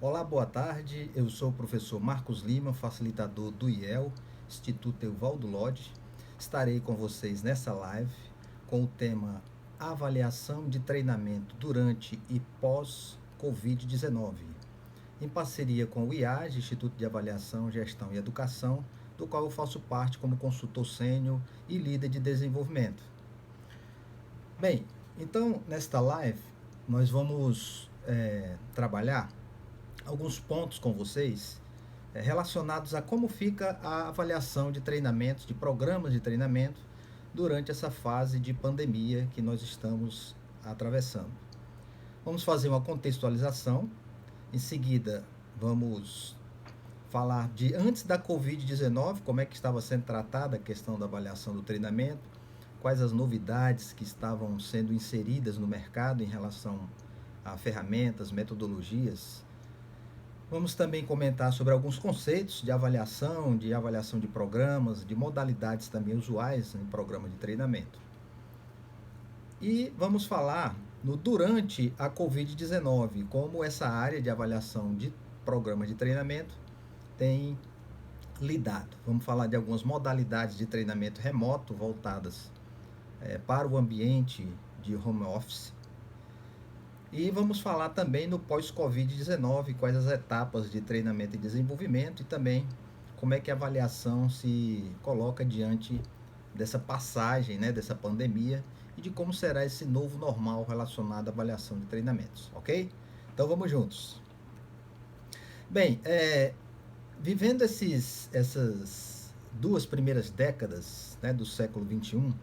Olá, boa tarde. Eu sou o professor Marcos Lima, facilitador do IEL, Instituto Evaldo Lodge. Estarei com vocês nessa live com o tema Avaliação de treinamento durante e pós-Covid-19, em parceria com o IAGE, Instituto de Avaliação, Gestão e Educação, do qual eu faço parte como consultor sênior e líder de desenvolvimento. Bem, então nesta live nós vamos trabalhar alguns pontos com vocês relacionados a como fica a avaliação de treinamentos, de programas de treinamento durante essa fase de pandemia que nós estamos atravessando. Vamos fazer uma contextualização, em seguida vamos falar de antes da Covid-19, como é que estava sendo tratada a questão da avaliação do treinamento, quais as novidades que estavam sendo inseridas no mercado em relação a ferramentas, metodologias. Vamos também comentar sobre alguns conceitos de avaliação de programas, de modalidades também usuais em programa de treinamento. E vamos falar no durante a Covid-19, como essa área de avaliação de programa de treinamento tem lidado. Vamos falar de algumas modalidades de treinamento remoto voltadas para o ambiente de home office. E vamos falar também no pós-Covid-19, quais as etapas de treinamento e desenvolvimento e também como é que a avaliação se coloca diante dessa passagem, dessa pandemia e de como será esse novo normal relacionado à avaliação de treinamentos, ok? Então vamos juntos. Bem, vivendo essas duas primeiras décadas do século XXI,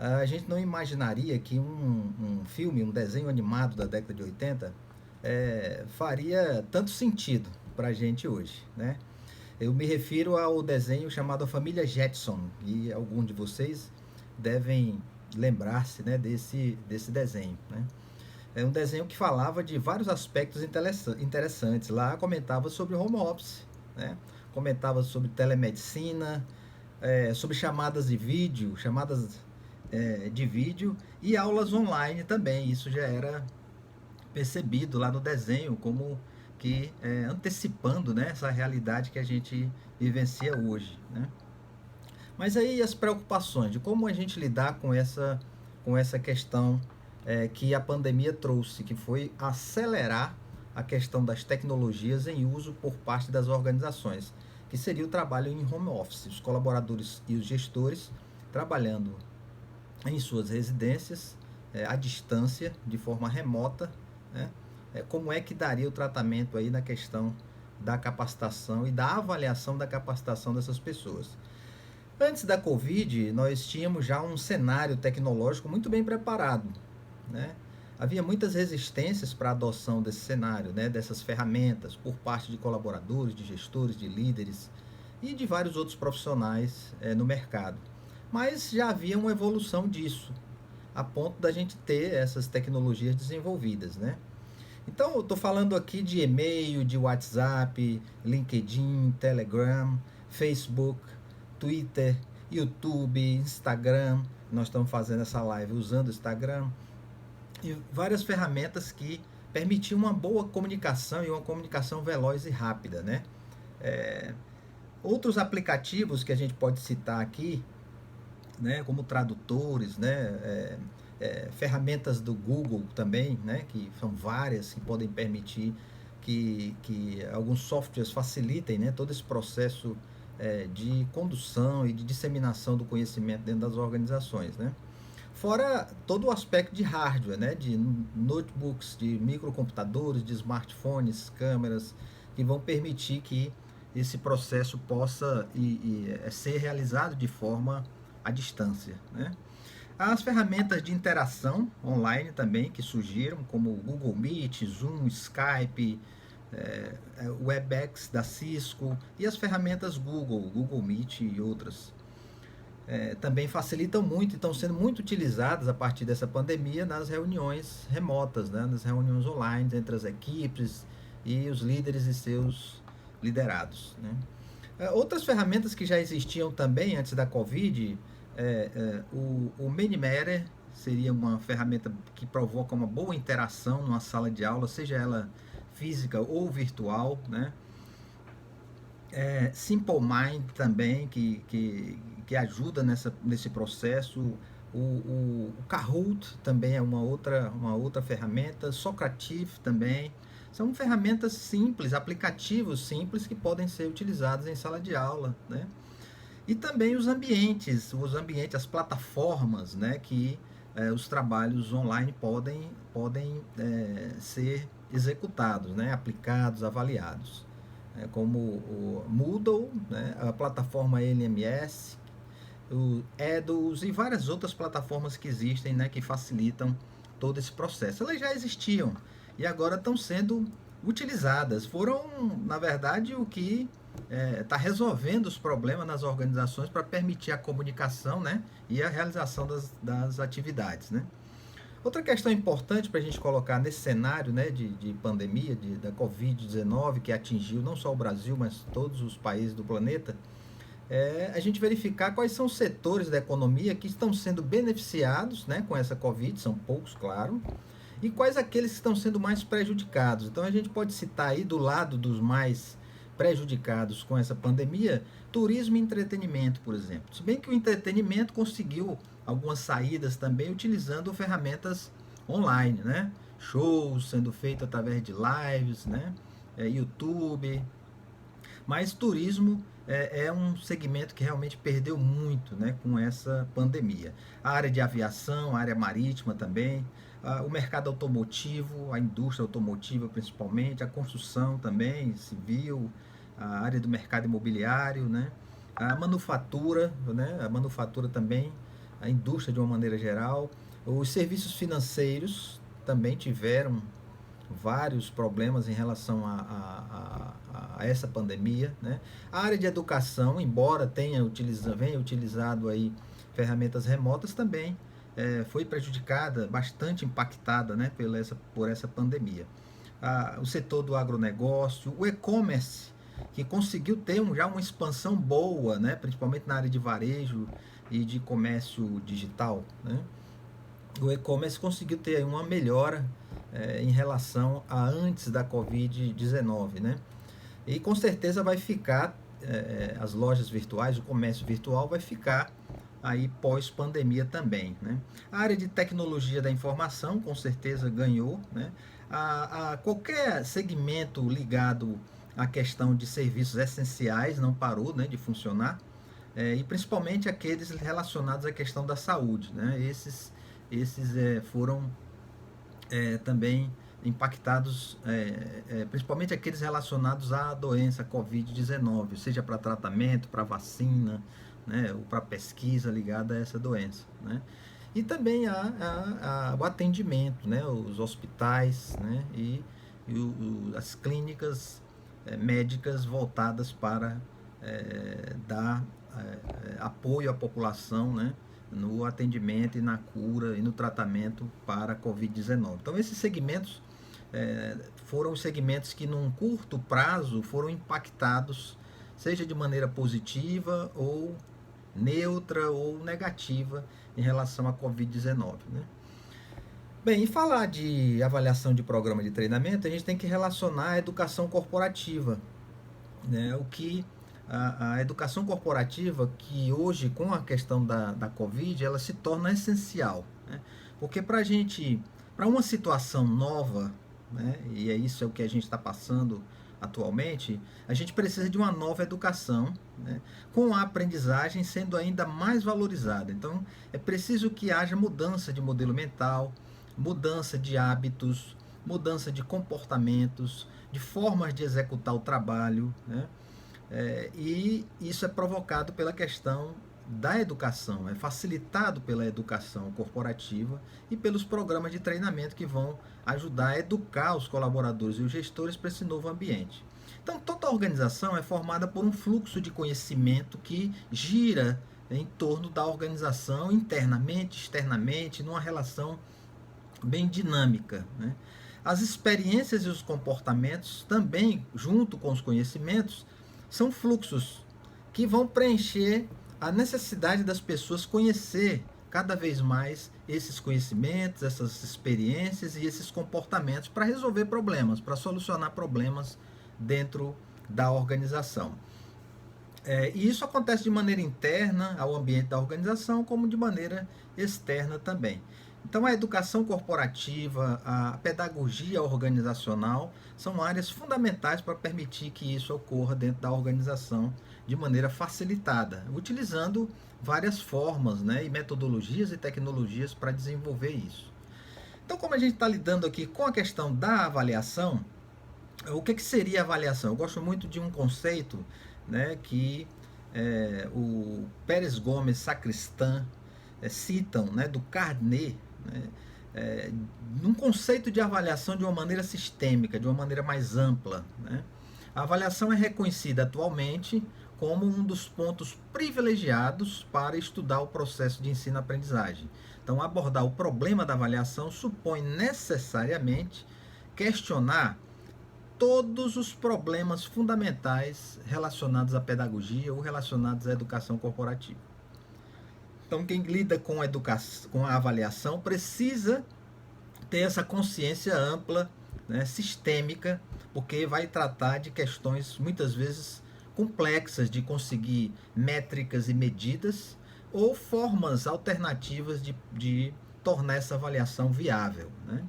a gente não imaginaria que um filme, um desenho animado da década de 80 faria tanto sentido para a gente hoje, né? Eu me refiro ao desenho chamado A Família Jetson, e alguns de vocês devem lembrar-se desse desenho, né? É um desenho que falava de vários aspectos interessantes. Lá comentava sobre home office, né? Comentava sobre telemedicina, sobre chamadas de vídeo e aulas online também. Isso já era percebido lá no desenho como que antecipando, essa realidade que a gente vivencia hoje, né? Mas aí as preocupações de como a gente lidar com essa questão que a pandemia trouxe, que foi acelerar a questão das tecnologias em uso por parte das organizações, que seria o trabalho em home office, os colaboradores e os gestores trabalhando em suas residências, à distância, de forma remota, né? Como é que daria o tratamento aí na questão da capacitação e da avaliação da capacitação dessas pessoas. Antes da Covid, nós tínhamos já um cenário tecnológico muito bem preparado, né? Havia muitas resistências para a adoção desse cenário, dessas ferramentas, por parte de colaboradores, de gestores, de líderes e de vários outros profissionais no mercado. Mas já havia uma evolução disso, a ponto da gente ter essas tecnologias desenvolvidas, né? Então, eu estou falando aqui de e-mail, de WhatsApp, LinkedIn, Telegram, Facebook, Twitter, YouTube, Instagram. Nós estamos fazendo essa live usando o Instagram. E várias ferramentas que permitiam uma boa comunicação e uma comunicação veloz e rápida, né? Outros aplicativos que a gente pode citar aqui, né, como tradutores, ferramentas do Google também, que são várias, que podem permitir que alguns softwares facilitem, todo esse processo de condução e de disseminação do conhecimento dentro das organizações, né? Fora todo o aspecto de hardware, de notebooks, de microcomputadores, de smartphones, câmeras, que vão permitir que esse processo possa ser realizado de forma à distância, né? As ferramentas de interação online também que surgiram, como o Google Meet, Zoom, Skype, Webex da Cisco e as ferramentas Google Meet e outras. Também facilitam muito e estão sendo muito utilizadas a partir dessa pandemia nas reuniões remotas, nas reuniões online entre as equipes e os líderes e seus liderados, né? Outras ferramentas que já existiam também antes da Covid, o Manymatter seria uma ferramenta que provoca uma boa interação numa sala de aula, seja ela física ou virtual, né? Simple Mind também, que ajuda nesse processo. O Kahoot também é uma outra ferramenta. Socrative também. São ferramentas simples, aplicativos simples que podem ser utilizados em sala de aula, né? E também os ambientes, as plataformas, né, que os trabalhos online podem ser executados, né, aplicados, avaliados, como o Moodle, né, a plataforma LMS, o Eduz e várias outras plataformas que existem, né, que facilitam todo esse processo. Elas já existiam e agora estão sendo utilizadas. Foram, na verdade, o que está resolvendo os problemas nas organizações para permitir a comunicação, né, e a realização das atividades, né. Outra questão importante para a gente colocar nesse cenário, né, de pandemia, da Covid-19, que atingiu não só o Brasil, mas todos os países do planeta, a gente verificar quais são os setores da economia que estão sendo beneficiados, né, com essa Covid, são poucos, claro, e quais aqueles que estão sendo mais prejudicados. Então a gente pode citar aí do lado dos mais prejudicados com essa pandemia, turismo e entretenimento, por exemplo. Se bem que o entretenimento conseguiu algumas saídas também utilizando ferramentas online, né? Shows sendo feitos através de lives, né? YouTube. Mas turismo é um segmento que realmente perdeu muito, né, com essa pandemia. A área de aviação, a área marítima também, o mercado automotivo, a indústria automotiva principalmente, a construção também, civil, a área do mercado imobiliário, né, a manufatura, né, a manufatura também, a indústria de uma maneira geral, os serviços financeiros também tiveram vários problemas em relação a essa pandemia, né? A área de educação, embora venha utilizado aí ferramentas remotas, também foi prejudicada, bastante impactada, né, por essa pandemia. O setor do agronegócio, o e-commerce, que conseguiu ter já uma expansão boa, né, principalmente na área de varejo e de comércio digital, né? O e-commerce conseguiu ter uma melhora em relação a antes da Covid-19, né? E com certeza vai ficar, as lojas virtuais, o comércio virtual vai ficar aí pós-pandemia também, né? A área de tecnologia da informação com certeza ganhou, né? Qualquer segmento ligado à questão de serviços essenciais não parou, né, de funcionar, e principalmente aqueles relacionados à questão da saúde, né? Esses foram também impactados, principalmente aqueles relacionados à doença Covid-19, seja para tratamento, para vacina, né, ou para pesquisa ligada a essa doença, né? E também o atendimento, né, os hospitais, né, e as clínicas médicas voltadas para dar apoio à população, né, no atendimento e na cura e no tratamento para a Covid-19. Então, esses segmentos foram os segmentos que, num curto prazo, foram impactados, seja de maneira positiva ou neutra ou negativa em relação à Covid-19, né? Bem, e falar de avaliação de programa de treinamento, a gente tem que relacionar a educação corporativa, né? O que a educação corporativa, que hoje, com a questão da Covid, ela se torna essencial, né? Porque para uma situação nova, né, e isso é o que a gente está passando atualmente, a gente precisa de uma nova educação, né, com a aprendizagem sendo ainda mais valorizada. Então, é preciso que haja mudança de modelo mental, mudança de hábitos, mudança de comportamentos, de formas de executar o trabalho, né? E isso é provocado pela questão da educação, é facilitado pela educação corporativa e pelos programas de treinamento que vão ajudar a educar os colaboradores e os gestores para esse novo ambiente. Então, toda organização é formada por um fluxo de conhecimento que gira em torno da organização internamente, externamente, numa relação bem dinâmica, né? As experiências e os comportamentos também, junto com os conhecimentos, são fluxos que vão preencher a necessidade das pessoas conhecer cada vez mais esses conhecimentos, essas experiências e esses comportamentos para resolver problemas, para solucionar problemas dentro da organização. E isso acontece de maneira interna ao ambiente da organização, como de maneira externa também. Então, a educação corporativa, a pedagogia organizacional são áreas fundamentais para permitir que isso ocorra dentro da organização de maneira facilitada, utilizando várias formas, né, e metodologias e tecnologias para desenvolver isso. Então, como a gente está lidando aqui com a questão da avaliação, o que seria avaliação? Eu gosto muito de um conceito, né, que o Pérez Gomes Sacristan citam, né, do Carnet, né, num conceito de avaliação de uma maneira sistêmica, de uma maneira mais ampla. Né? A avaliação é reconhecida atualmente como um dos pontos privilegiados para estudar o processo de ensino-aprendizagem. Então, abordar o problema da avaliação supõe necessariamente questionar todos os problemas fundamentais relacionados à pedagogia ou relacionados à educação corporativa. Então, quem lida com a educação, com a avaliação, precisa ter essa consciência ampla, né, sistêmica, porque vai tratar de questões muitas vezes complexas de conseguir métricas e medidas ou formas alternativas de tornar essa avaliação viável. Né?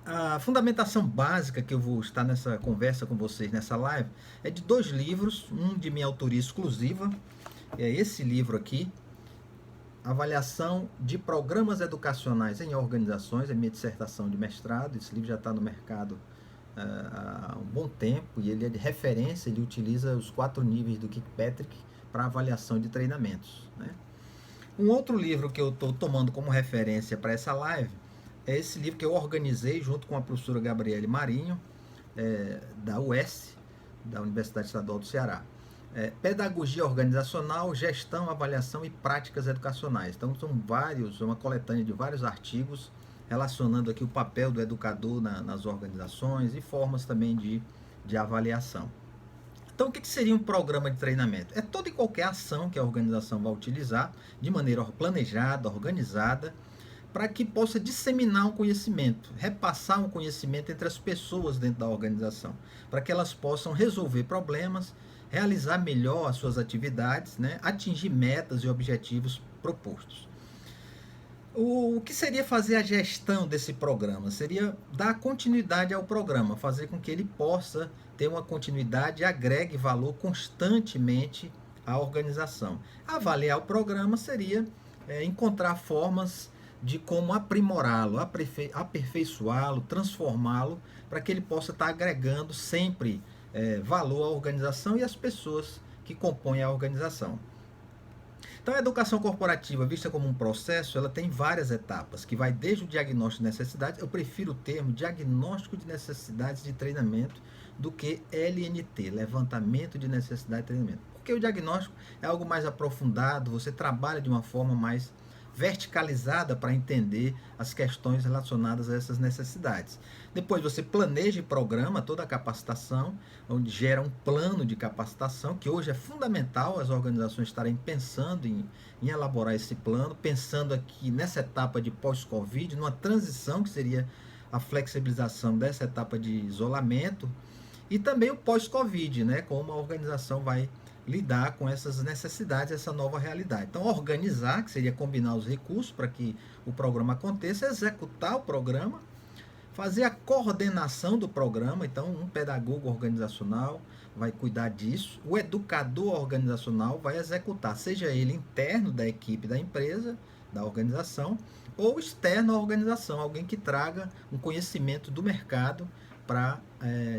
A fundamentação básica que eu vou estar nessa conversa com vocês, nessa live, é de 2 livros, um de minha autoria exclusiva, é esse livro aqui, Avaliação de Programas Educacionais em Organizações, é minha dissertação de mestrado. Esse livro já está no mercado há um bom tempo e ele é de referência, ele utiliza os 4 níveis do Kirkpatrick para avaliação de treinamentos. Né? Um outro livro que eu estou tomando como referência para essa live é esse livro que eu organizei junto com a professora Gabriele Marinho, da UES, da Universidade Estadual do Ceará. Pedagogia Organizacional, Gestão, Avaliação e Práticas Educacionais. Então, são uma coletânea de vários artigos relacionando aqui o papel do educador nas organizações e formas também de avaliação. Então, o que seria um programa de treinamento? É toda e qualquer ação que a organização vai utilizar de maneira planejada, organizada, para que possa disseminar um conhecimento, repassar um conhecimento entre as pessoas dentro da organização, para que elas possam resolver problemas, realizar melhor as suas atividades, né, atingir metas e objetivos propostos. O que seria fazer a gestão desse programa? Seria dar continuidade ao programa, fazer com que ele possa ter uma continuidade e agregue valor constantemente à organização. Avaliar o programa seria encontrar formas de como aprimorá-lo, aperfeiçoá-lo, transformá-lo, para que ele possa estar agregando sempre valor à organização e às pessoas que compõem a organização. Então, a educação corporativa, vista como um processo, ela tem várias etapas, que vai desde o diagnóstico de necessidades. Eu prefiro o termo diagnóstico de necessidades de treinamento do que LNT, levantamento de necessidade de treinamento. Porque o diagnóstico é algo mais aprofundado, você trabalha de uma forma mais verticalizada para entender as questões relacionadas a essas necessidades. Depois você planeja e programa toda a capacitação, onde gera um plano de capacitação, que hoje é fundamental as organizações estarem pensando em elaborar esse plano, pensando aqui nessa etapa de pós-Covid, numa transição que seria a flexibilização dessa etapa de isolamento, e também o pós-Covid, né, como a organização vai lidar com essas necessidades, essa nova realidade. Então, organizar, que seria combinar os recursos para que o programa aconteça, executar o programa, fazer a coordenação do programa. Então, um pedagogo organizacional vai cuidar disso, o educador organizacional vai executar, seja ele interno da equipe da empresa, da organização, ou externo à organização, alguém que traga um conhecimento do mercado para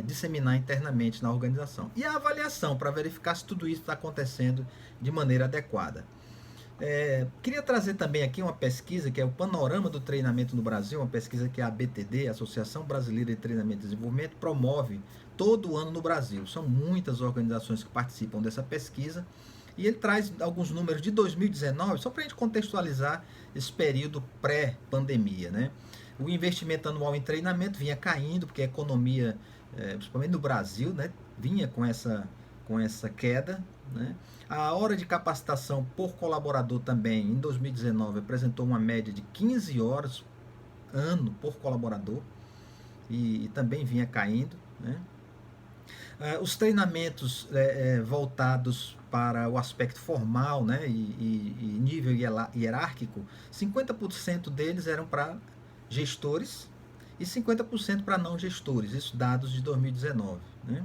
disseminar internamente na organização. E a avaliação, para verificar se tudo isso está acontecendo de maneira adequada. Queria trazer também aqui uma pesquisa, que é o Panorama do Treinamento no Brasil, uma pesquisa que a ABTD, a Associação Brasileira de Treinamento e Desenvolvimento, promove todo ano no Brasil. São muitas organizações que participam dessa pesquisa, e ele traz alguns números de 2019, só para a gente contextualizar esse período pré-pandemia, né? O investimento anual em treinamento vinha caindo, porque a economia, principalmente no Brasil, né, vinha com essa com essa queda, né? A hora de capacitação por colaborador também, em 2019, apresentou uma média de 15 horas ano por colaborador e também vinha caindo, né? Os treinamentos voltados para o aspecto formal, né, e nível hierárquico, 50% deles eram para gestores e 50% para não gestores, isso dados de 2019. Né?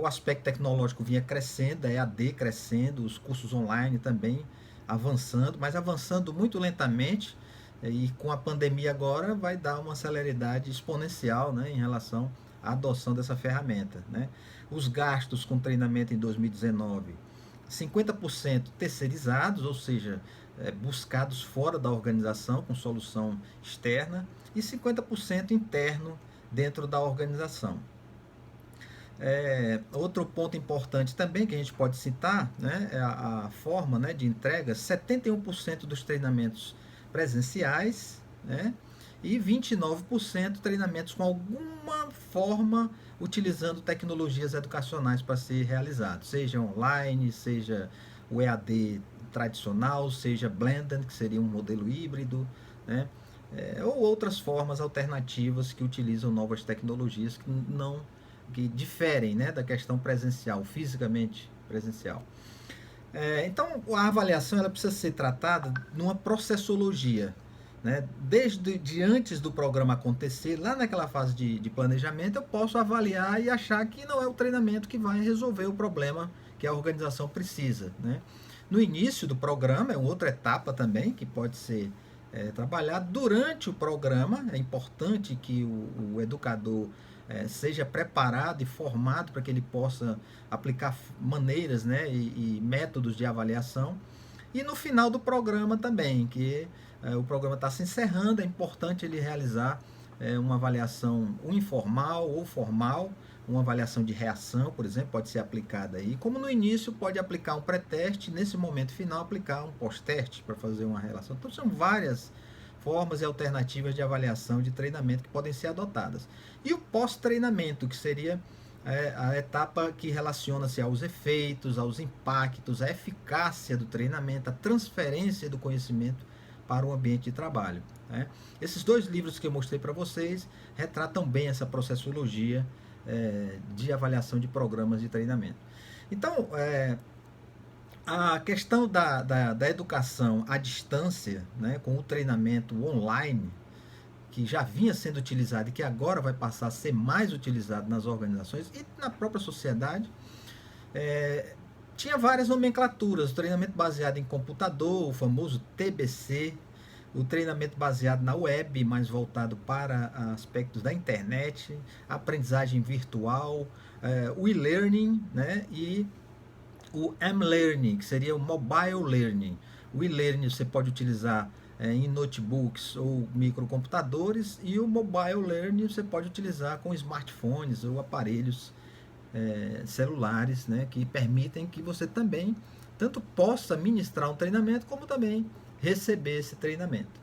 O aspecto tecnológico vinha crescendo, a EAD crescendo, os cursos online também avançando, mas avançando muito lentamente, e com a pandemia agora vai dar uma celeridade exponencial, né, em relação à adoção dessa ferramenta. Né? Os gastos com treinamento em 2019, 50% terceirizados, ou seja, buscados fora da organização com solução externa, e 50% interno dentro da organização. Outro ponto importante também que a gente pode citar, né, é a forma, né, de entrega. 71% dos treinamentos presenciais, né, e 29% treinamentos com alguma forma utilizando tecnologias educacionais para ser realizado, seja online, seja o EAD tradicional, seja blended, que seria um modelo híbrido, né, ou outras formas alternativas que utilizam novas tecnologias que diferem, né, da questão presencial, fisicamente presencial. Então, a avaliação ela precisa ser tratada numa processologia, né? Desde antes do programa acontecer, lá naquela fase de planejamento, eu posso avaliar e achar que não é o treinamento que vai resolver o problema que a organização precisa. Né? No início do programa, é outra etapa também que pode ser trabalhada. Durante o programa, é importante que o educador seja preparado e formado para que ele possa aplicar maneiras, né, e métodos de avaliação. E no final do programa também, que o programa está se encerrando, é importante ele realizar uma avaliação informal ou formal, uma avaliação de reação, por exemplo, pode ser aplicada aí. Como no início, pode aplicar um pré-teste, nesse momento final, aplicar um pós-teste para fazer uma relação. Então, são várias formas e alternativas de avaliação de treinamento que podem ser adotadas. E o pós-treinamento, que seria a etapa que relaciona-se aos efeitos, aos impactos, à eficácia do treinamento, a transferência do conhecimento para o ambiente de trabalho. Né? Esses dois livros que eu mostrei para vocês retratam bem essa processologia de avaliação de programas de treinamento. Então, a questão da educação à distância, né, com o treinamento online, que já vinha sendo utilizado e que agora vai passar a ser mais utilizado nas organizações e na própria sociedade, tinha várias nomenclaturas. O treinamento baseado em computador, o famoso TBC, o treinamento baseado na web, mais voltado para aspectos da internet, aprendizagem virtual, o e-learning, né, e o M-Learning, que seria o Mobile Learning. O e-learning você pode utilizar em notebooks ou microcomputadores, e o Mobile Learning você pode utilizar com smartphones ou aparelhos celulares, né, que permitem que você também tanto possa ministrar um treinamento como também receber esse treinamento.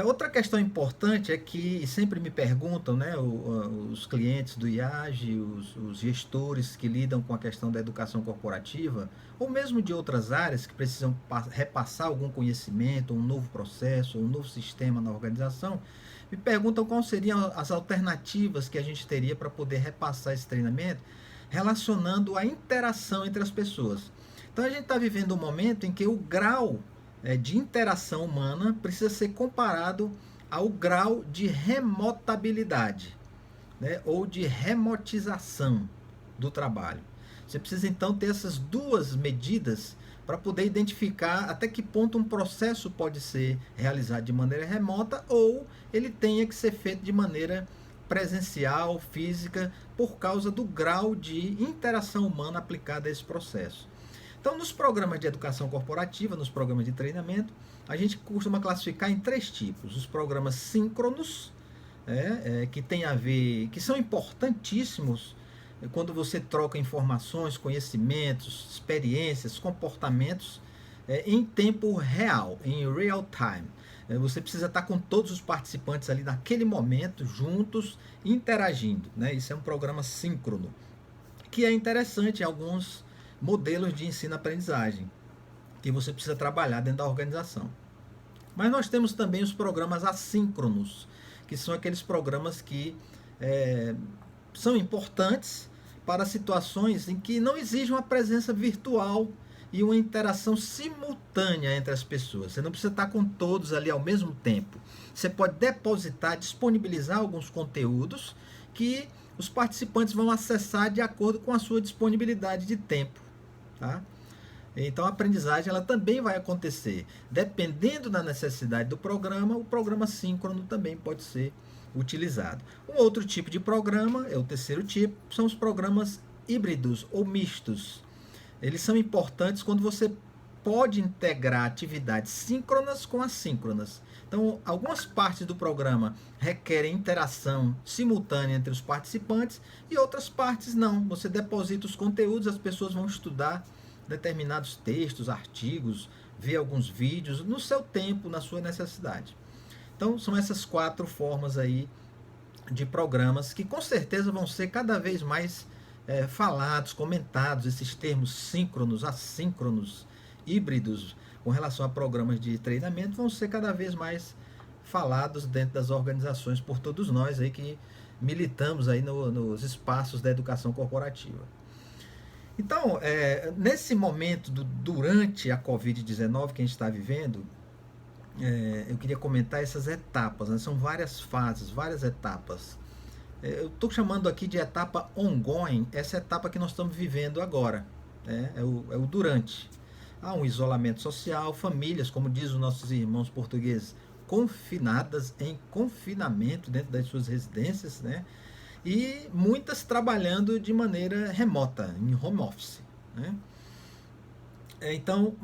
Outra questão importante é que sempre me perguntam, né, os clientes do IAGE, os gestores que lidam com a questão da educação corporativa, ou mesmo de outras áreas que precisam repassar algum conhecimento, um novo processo, um novo sistema na organização, me perguntam quais seriam as alternativas que a gente teria para poder repassar esse treinamento, relacionando a interação entre as pessoas. Então a gente está vivendo um momento em que o grau de interação humana precisa ser comparado ao grau de remotabilidade, né, ou de remotização do trabalho. Você precisa então ter essas duas medidas para poder identificar até que ponto um processo pode ser realizado de maneira remota ou ele tenha que ser feito de maneira presencial, física, por causa do grau de interação humana aplicada a esse processo. Então, nos programas de educação corporativa, nos programas de treinamento, a gente costuma classificar em 3 tipos. Os programas síncronos, que tem a ver, que são importantíssimos quando você troca informações, conhecimentos, experiências, comportamentos em tempo real, em real time. Você precisa estar com todos os participantes ali naquele momento, juntos, interagindo. Né? Isso é um programa síncrono. que é interessante em alguns modelos de ensino-aprendizagem, que você precisa trabalhar dentro da organização. Mas nós temos também os programas assíncronos, que são aqueles programas que são importantes para situações em que não exige uma presença virtual e uma interação simultânea entre as pessoas. Você não precisa estar com todos ali ao mesmo tempo. Você pode depositar, disponibilizar alguns conteúdos que os participantes vão acessar de acordo com a sua disponibilidade de tempo. Tá? Então a aprendizagem ela também vai acontecer. Dependendo da necessidade do programa, o programa síncrono também pode ser utilizado. Um outro tipo de programa, é o terceiro tipo, são os programas híbridos ou mistos. Eles são importantes quando você pode integrar atividades síncronas com assíncronas. Então, algumas partes do programa requerem interação simultânea entre os participantes e outras partes não. Você deposita os conteúdos, as pessoas vão estudar determinados textos, artigos, ver alguns vídeos no seu tempo, na sua necessidade. Então, são essas 4 formas aí de programas que com certeza vão ser cada vez mais falados, comentados, esses termos síncronos, assíncronos, híbridos, com relação a programas de treinamento, vão ser cada vez mais falados dentro das organizações por todos nós aí que militamos aí nos espaços da educação corporativa. Então, nesse momento, durante a Covid-19 que a gente está vivendo, eu queria comentar essas etapas, né? São várias fases, várias etapas. Eu estou chamando aqui de etapa ongoing, essa etapa que nós estamos vivendo agora, né? É o durante. Há um isolamento social, famílias, como diz os nossos irmãos portugueses, confinadas em confinamento dentro das suas residências, né? E muitas trabalhando de maneira remota, em home office, né? Então,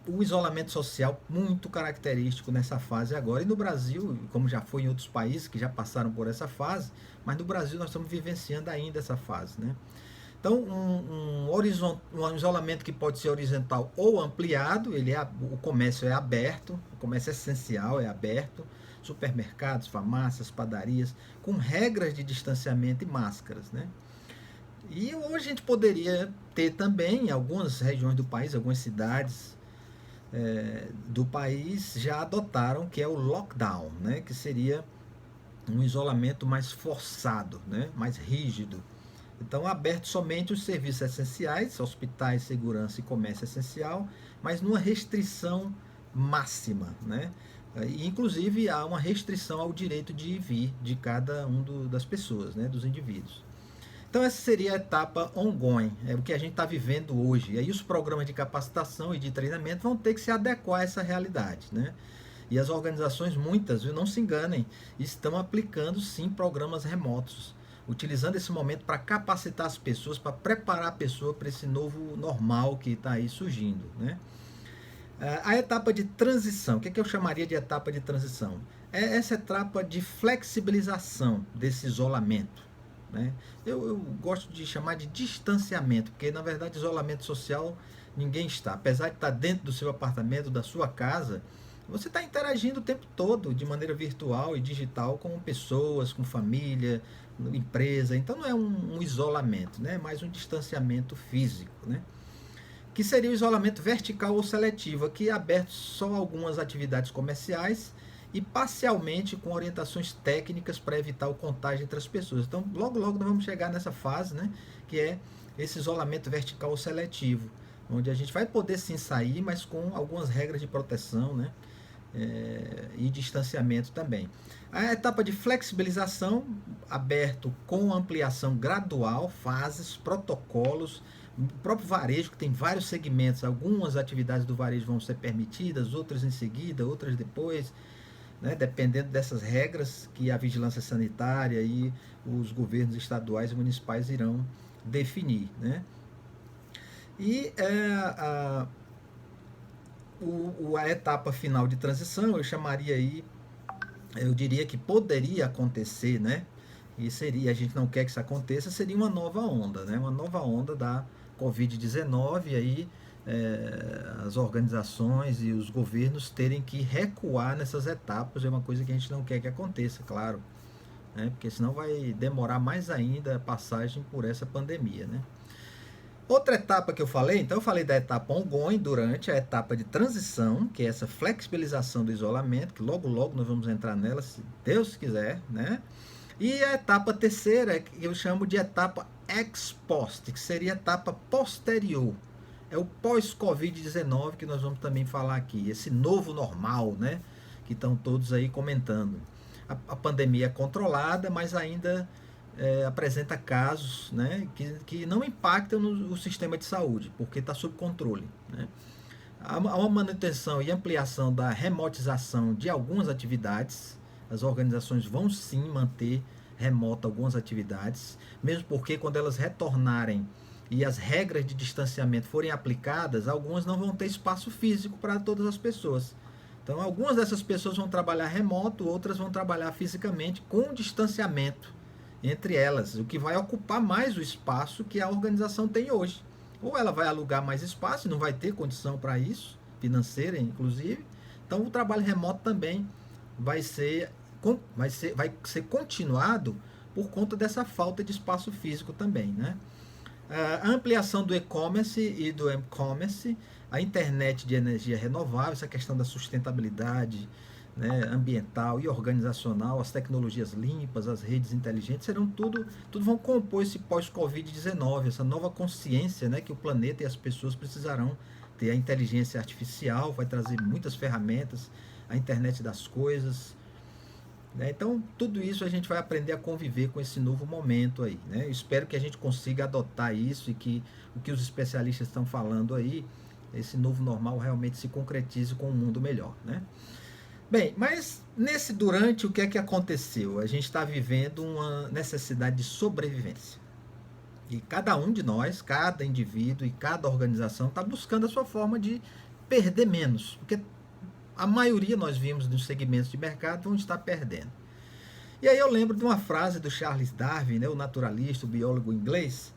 o isolamento social muito característico nessa fase agora. E no Brasil, como já foi em outros países que já passaram por essa fase, mas no Brasil nós estamos vivenciando ainda essa fase, né? Então, um isolamento que pode ser horizontal ou ampliado, o comércio é aberto, o comércio essencial é aberto, supermercados, farmácias, padarias, com regras de distanciamento e máscaras, né? E hoje a gente poderia ter também, em algumas regiões do país, algumas cidades do país já adotaram, que é o lockdown, né? Que seria um isolamento mais forçado, né? Mais rígido. Então, aberto somente os serviços essenciais, hospitais, segurança e comércio essencial, mas numa restrição máxima, né? E, inclusive, há uma restrição ao direito de ir e vir de cada das pessoas, né? Dos indivíduos. Então, essa seria a etapa ongoing, é o que a gente está vivendo hoje. E aí os programas de capacitação e de treinamento vão ter que se adequar a essa realidade, né? E as organizações, muitas, não se enganem, estão aplicando sim programas remotos, utilizando esse momento para capacitar as pessoas, para preparar a pessoa para esse novo normal que está aí surgindo, né? A etapa de transição, o que eu chamaria de etapa de transição? É essa etapa de flexibilização desse isolamento, né? Eu gosto de chamar de distanciamento, porque na verdade isolamento social ninguém está. Apesar de estar dentro do seu apartamento, da sua casa, você está interagindo o tempo todo de maneira virtual e digital com pessoas, com família, empresa. Então não é um isolamento, né? É mais um distanciamento físico, né? Que seria o isolamento vertical ou seletivo, aqui aberto só a algumas atividades comerciais e parcialmente com orientações técnicas para evitar o contágio entre as pessoas. Então, logo nós vamos chegar nessa fase, né, que é esse isolamento vertical ou seletivo, onde a gente vai poder sim sair, mas com algumas regras de proteção, né, e distanciamento também. A etapa de flexibilização, aberto com ampliação gradual, fases, protocolos. O próprio varejo, que tem vários segmentos, algumas atividades do varejo vão ser permitidas, outras em seguida, outras depois, né, dependendo dessas regras que a vigilância sanitária e os governos estaduais e municipais irão definir, né? E a etapa final de transição, eu chamaria aí, eu diria que poderia acontecer, né? E seria, a gente não quer que isso aconteça, seria uma nova onda, né? Uma nova onda da Covid-19, aí as organizações e os governos terem que recuar nessas etapas, é uma coisa que a gente não quer que aconteça, claro, né? Porque senão vai demorar mais ainda a passagem por essa pandemia, né? Outra etapa que eu falei, então eu falei da etapa ongoing, durante a etapa de transição, que é essa flexibilização do isolamento, que logo logo nós vamos entrar nela, se Deus quiser, né? E a etapa terceira, que eu chamo de etapa ex post, que seria a etapa posterior. É o pós-Covid-19 que nós vamos também falar aqui, esse novo normal, né? Que estão todos aí comentando. A pandemia é controlada, mas ainda apresenta casos, né, que não impactam no sistema de saúde, porque está sob controle. Né? Há uma manutenção e ampliação da remotização de algumas atividades. As organizações vão sim manter remota algumas atividades, mesmo porque quando elas retornarem e as regras de distanciamento forem aplicadas, algumas não vão ter espaço físico para todas as pessoas. Então, algumas dessas pessoas vão trabalhar remoto, outras vão trabalhar fisicamente com distanciamento entre elas, o que vai ocupar mais o espaço que a organização tem hoje. Ou ela vai alugar mais espaço, não vai ter condição para isso, financeira inclusive. Então, o trabalho remoto também vai ser continuado por conta dessa falta de espaço físico também, né? A ampliação do e-commerce e do e-commerce, a internet de energia renovável, essa questão da sustentabilidade, né, ambiental e organizacional, as tecnologias limpas, as redes inteligentes, serão tudo vão compor esse pós-Covid-19, essa nova consciência, né, que o planeta e as pessoas precisarão ter. A inteligência artificial vai trazer muitas ferramentas, a internet das coisas, né? Então, tudo isso a gente vai aprender a conviver com esse novo momento aí. Né? Eu espero que a gente consiga adotar isso e que o que os especialistas estão falando aí, esse novo normal realmente se concretize com um mundo melhor. Né? Bem, mas durante, o que é que aconteceu? A gente está vivendo uma necessidade de sobrevivência. E cada um de nós, cada indivíduo e cada organização está buscando a sua forma de perder menos. Porque a maioria, nós vimos nos segmentos de mercado, vão estar perdendo. E aí eu lembro de uma frase do Charles Darwin, né, o naturalista, o biólogo inglês,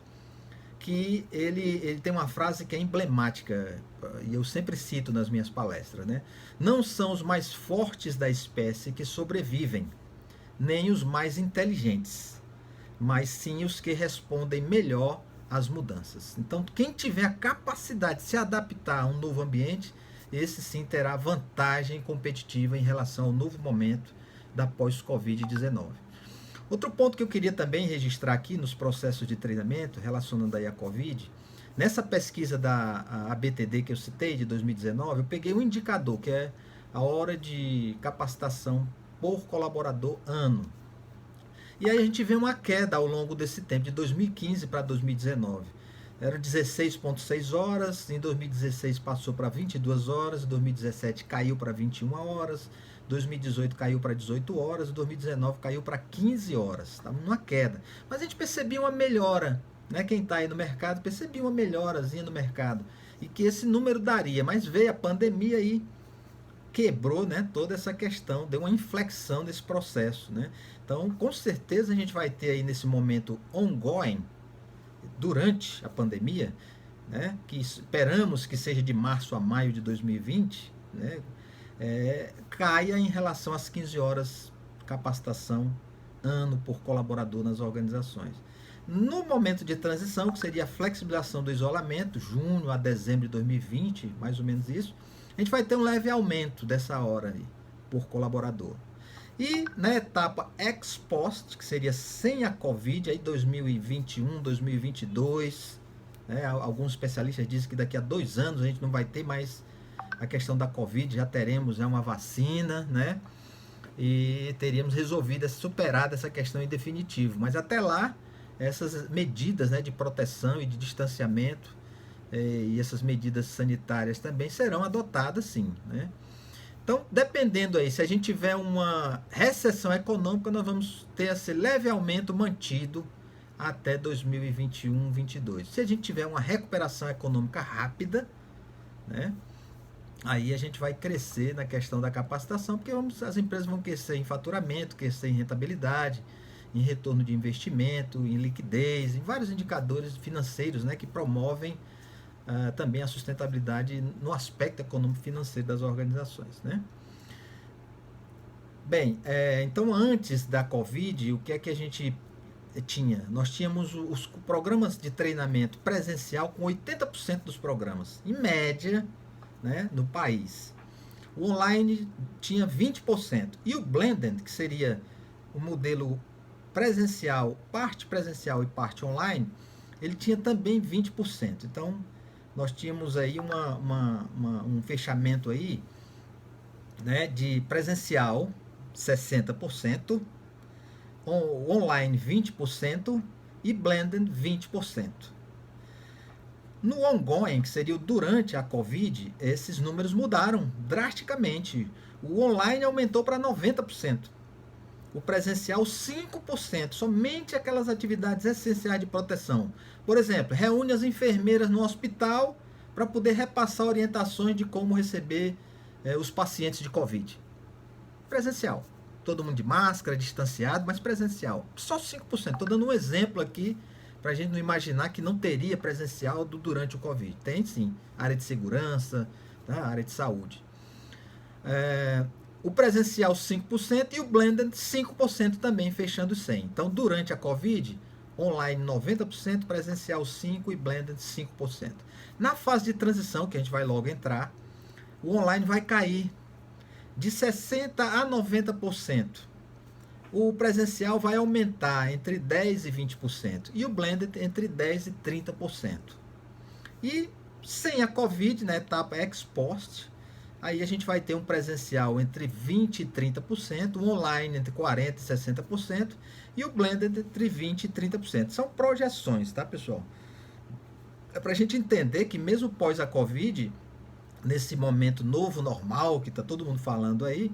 que ele tem uma frase que é emblemática, e eu sempre cito nas minhas palestras, né? Não são os mais fortes da espécie que sobrevivem, nem os mais inteligentes, mas sim os que respondem melhor às mudanças. Então, quem tiver a capacidade de se adaptar a um novo ambiente, esse sim terá vantagem competitiva em relação ao novo momento da pós-Covid-19. Outro ponto que eu queria também registrar aqui nos processos de treinamento, relacionando aí a Covid, nessa pesquisa da ABTD que eu citei, de 2019, eu peguei um indicador, que é a hora de capacitação por colaborador ano. E aí a gente vê uma queda ao longo desse tempo, de 2015 para 2019. Era 16,6 horas, em 2016 passou para 22 horas, em 2017 caiu para 21 horas, 2018 caiu para 18 horas, 2019 caiu para 15 horas. Estava numa queda. Mas a gente percebia uma melhora, né? Quem está aí no mercado percebia uma melhorazinha no mercado. E que esse número daria, mas veio a pandemia aí, quebrou, né, toda essa questão, deu uma inflexão desse processo. Né? Então, com certeza a gente vai ter aí nesse momento ongoing, durante a pandemia, né, que esperamos que seja de março a maio de 2020, né, caia em relação às 15 horas capacitação ano por colaborador nas organizações. No momento de transição, que seria a flexibilização do isolamento, junho a dezembro de 2020, mais ou menos isso, a gente vai ter um leve aumento dessa hora aí, por colaborador. E na etapa ex post, que seria sem a Covid, aí 2021, 2022, né, alguns especialistas dizem que daqui a 2 anos a gente não vai ter mais a questão da Covid, já teremos uma vacina, né? E teríamos resolvido, superado essa questão em definitivo. Mas até lá, essas medidas, né, de proteção e de distanciamento e essas medidas sanitárias também serão adotadas sim, né? Então, dependendo aí, se a gente tiver uma recessão econômica, nós vamos ter esse leve aumento mantido até 2021, 2022. Se a gente tiver uma recuperação econômica rápida, né, aí a gente vai crescer na questão da capacitação, porque as empresas vão crescer em faturamento, crescer em rentabilidade, em retorno de investimento, em liquidez, em vários indicadores financeiros, né, que promovem também a sustentabilidade no aspecto econômico financeiro das organizações. Né? Bem, então antes da Covid, o que é que a gente nós tínhamos os programas de treinamento presencial com 80% dos programas, em média, né, no país. O online tinha 20%. E o blended, que seria o modelo presencial e parte online, ele tinha também 20%. Então, nós tínhamos aí um fechamento aí, né, de presencial 60%, online 20% e blended 20%. No ongoing, que seria durante a Covid, esses números mudaram drasticamente. O online aumentou para 90%. O presencial 5%, somente aquelas atividades essenciais de proteção. Por exemplo, reúne as enfermeiras no hospital para poder repassar orientações de como receber os pacientes de Covid. Presencial. Todo mundo de máscara, distanciado, mas presencial. Só 5%. Estou dando um exemplo aqui para a gente não imaginar que não teria presencial durante o Covid. Tem sim, área de segurança, tá? Área de saúde. O presencial 5% e o blended 5% também, fechando 100%. Então, durante a Covid, online 90%, presencial 5% e blended 5%. Na fase de transição, que a gente vai logo entrar, o online vai cair de 60% a 90%. O presencial vai aumentar entre 10% e 20%. E o blended entre 10% e 30%. E sem a Covid, na etapa ex-post, aí a gente vai ter um presencial entre 20% e 30%, um online entre 40% e 60% e o blended entre 20% e 30%. São projeções, tá, pessoal? É para a gente entender que mesmo pós a Covid, nesse momento novo, normal, que está todo mundo falando aí,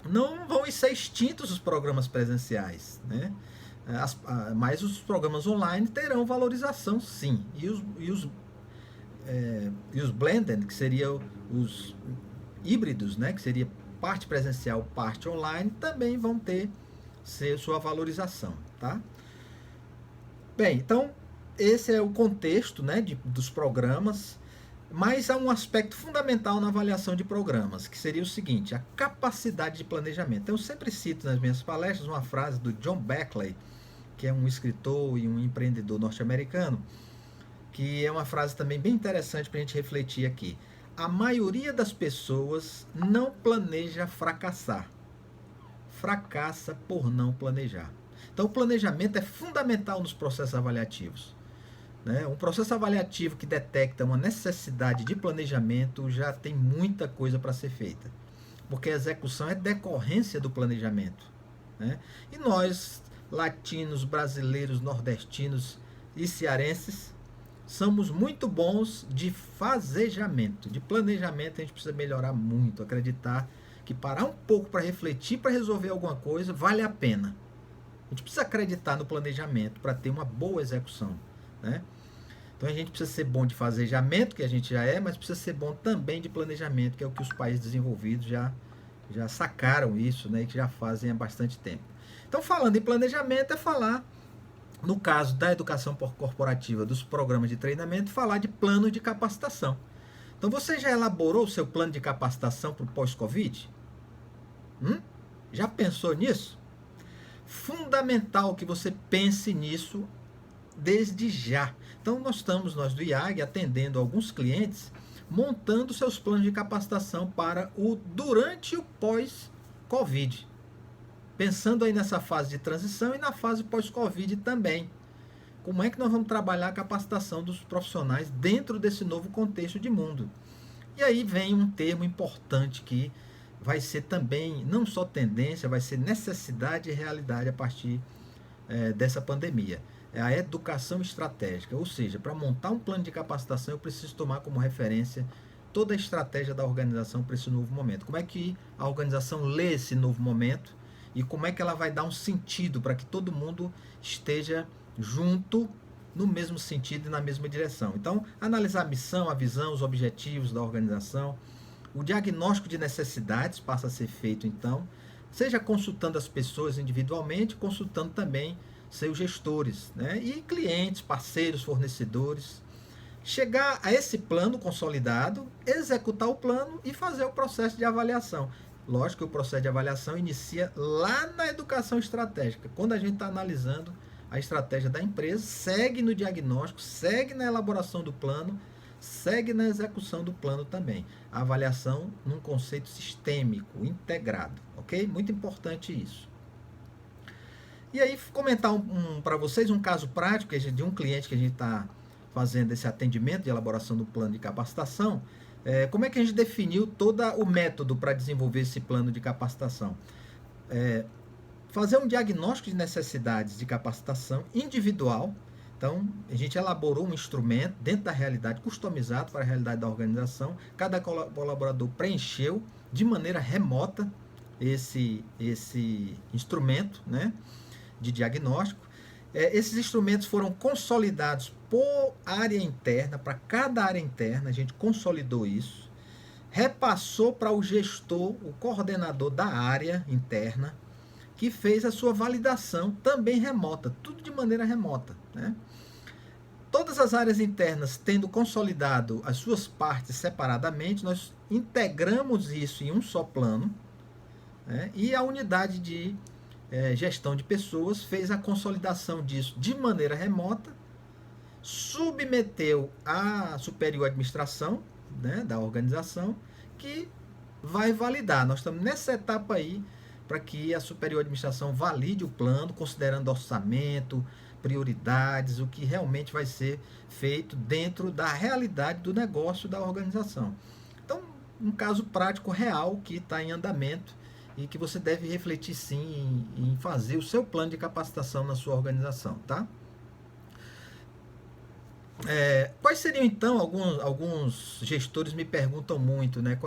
não vão ser extintos os programas presenciais, né? Mas os programas online terão valorização, sim. E os blended, que seriam os híbridos, né, que seria parte presencial, parte online, também vão ter sua valorização, tá? Bem, então esse é o contexto, né, dos programas, mas há um aspecto fundamental na avaliação de programas, que seria o seguinte: a capacidade de planejamento. Então, eu sempre cito nas minhas palestras uma frase do John Beckley, que é um escritor e um empreendedor norte-americano, que é uma frase também bem interessante para a gente refletir aqui. A maioria das pessoas não planeja fracassar. Fracassa por não planejar. Então, o planejamento é fundamental nos processos avaliativos. Um processo avaliativo que detecta uma necessidade de planejamento já tem muita coisa para ser feita. Porque a execução é decorrência do planejamento. E nós, latinos, brasileiros, nordestinos e cearenses, somos muito bons de fazejamento, de planejamento. A gente precisa melhorar muito, acreditar que parar um pouco para refletir, para resolver alguma coisa, vale a pena. A gente precisa acreditar no planejamento para ter uma boa execução, né? Então a gente precisa ser bom de fazejamento, que a gente já é, mas precisa ser bom também de planejamento, que é o que os países desenvolvidos já sacaram isso, né, e que já fazem há bastante tempo. Então, falando em planejamento, é falar, no caso da educação corporativa, dos programas de treinamento, falar de plano de capacitação. Então, você já elaborou o seu plano de capacitação para o pós-Covid? Já pensou nisso? Fundamental que você pense nisso desde já. Então, nós do IAG, atendendo alguns clientes, montando seus planos de capacitação para o durante e o pós-Covid. Pensando aí nessa fase de transição e na fase pós-Covid também. Como é que nós vamos trabalhar a capacitação dos profissionais dentro desse novo contexto de mundo? E aí vem um termo importante que vai ser também, não só tendência, vai ser necessidade e realidade a partir dessa pandemia. É a educação estratégica, ou seja, para montar um plano de capacitação eu preciso tomar como referência toda a estratégia da organização para esse novo momento. Como é que a organização lê esse novo momento e como é que ela vai dar um sentido para que todo mundo esteja junto no mesmo sentido e na mesma direção. Então, analisar a missão, a visão, os objetivos da organização. O diagnóstico de necessidades passa a ser feito, então, seja consultando as pessoas individualmente, consultando também seus gestores, né? E clientes, parceiros, fornecedores. Chegar a esse plano consolidado, executar o plano e fazer o processo de avaliação. Lógico que o processo de avaliação inicia lá na educação estratégica, quando a gente está analisando a estratégia da empresa, segue no diagnóstico, segue na elaboração do plano, segue na execução do plano também. A avaliação num conceito sistêmico, integrado, ok? Muito importante isso. E aí, comentar para vocês um caso prático de um cliente que a gente está fazendo esse atendimento de elaboração do plano de capacitação. Como é que a gente definiu todo o método para desenvolver esse plano de capacitação? Fazer um diagnóstico de necessidades de capacitação individual. Então, a gente elaborou um instrumento dentro da realidade, customizado para a realidade da organização. Cada colaborador preencheu de maneira remota esse instrumento, né, de diagnóstico. Esses instrumentos foram consolidados por área interna, para cada área interna, a gente consolidou isso, repassou para o gestor, o coordenador da área interna, que fez a sua validação também remota, tudo de maneira remota, né? Todas as áreas internas tendo consolidado as suas partes separadamente, nós integramos isso em um só plano, né? E a unidade de gestão de pessoas fez a consolidação disso de maneira remota, submeteu à superior administração, né, da organização, que vai validar. Nós estamos nessa etapa aí para que a superior administração valide o plano, considerando orçamento, prioridades, o que realmente vai ser feito dentro da realidade do negócio da organização. Então, um caso prático real que está em andamento e que você deve refletir sim em fazer o seu plano de capacitação na sua organização, tá? Quais seriam então, alguns gestores me perguntam muito, né?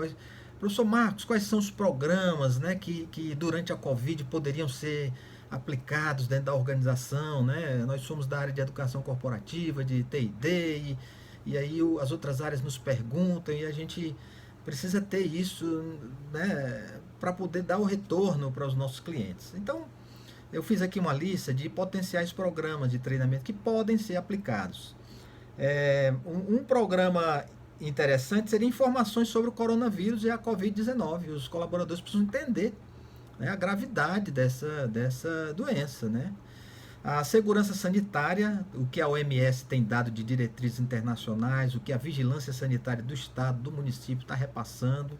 Professor Marcos, quais são os programas, né, que durante a Covid poderiam ser aplicados dentro da organização, né? Nós somos da área de educação corporativa, de T&D, e aí as outras áreas nos perguntam e a gente precisa ter isso, né, para poder dar o retorno para os nossos clientes. Então, eu fiz aqui uma lista de potenciais programas de treinamento que podem ser aplicados. Um programa interessante seria informações sobre o coronavírus e a Covid-19. Os colaboradores precisam entender, né, a gravidade dessa doença, né? A segurança sanitária, o que a OMS tem dado de diretrizes internacionais, o que a vigilância sanitária do estado, do município está repassando.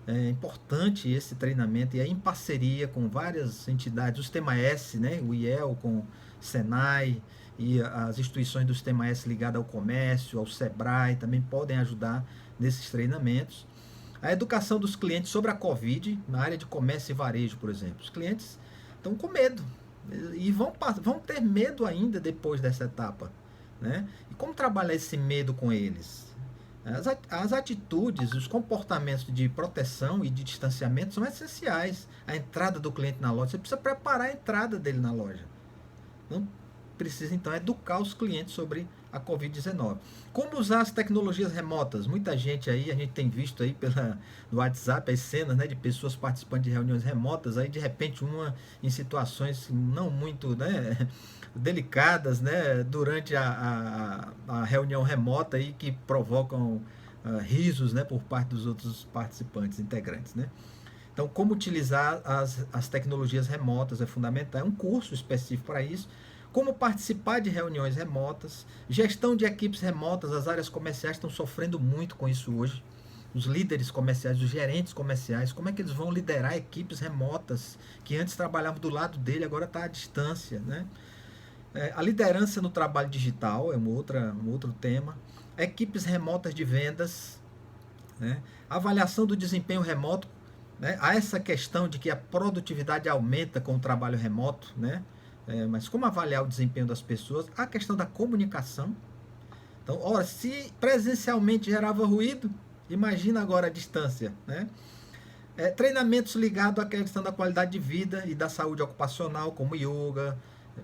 É importante esse treinamento e é em parceria com várias entidades, o Sistema S, né, o IEL com o Senai e as instituições do Sistema S ligadas ao comércio, ao Sebrae, também podem ajudar nesses treinamentos. A educação dos clientes sobre a Covid, na área de comércio e varejo, por exemplo. Os clientes estão com medo e vão ter medo ainda depois dessa etapa, né? E como trabalhar esse medo com eles? As atitudes, os comportamentos de proteção e de distanciamento são essenciais. A entrada do cliente na loja, você precisa preparar a entrada dele na loja. Não precisa, então, educar os clientes sobre a Covid-19. Como usar as tecnologias remotas? Muita gente aí, a gente tem visto aí no WhatsApp as cenas, né, de pessoas participando de reuniões remotas, aí de repente uma em situações não muito, né, delicadas, né, durante a reunião remota aí, que provocam risos, né, por parte dos outros participantes, integrantes, né? Então, como utilizar as tecnologias remotas é fundamental, é um curso específico para isso. Como participar de reuniões remotas, gestão de equipes remotas, as áreas comerciais estão sofrendo muito com isso hoje. Os líderes comerciais, os gerentes comerciais, como é que eles vão liderar equipes remotas, que antes trabalhavam do lado dele, agora está à distância, né? A liderança no trabalho digital é um outro tema. Equipes remotas de vendas, né? Avaliação do desempenho remoto, né? Há essa questão de que a produtividade aumenta com o trabalho remoto, né? Mas como avaliar o desempenho das pessoas? A questão da comunicação. Então, ora, se presencialmente gerava ruído, imagina agora a distância, né? Treinamentos ligados à questão da qualidade de vida e da saúde ocupacional, como yoga,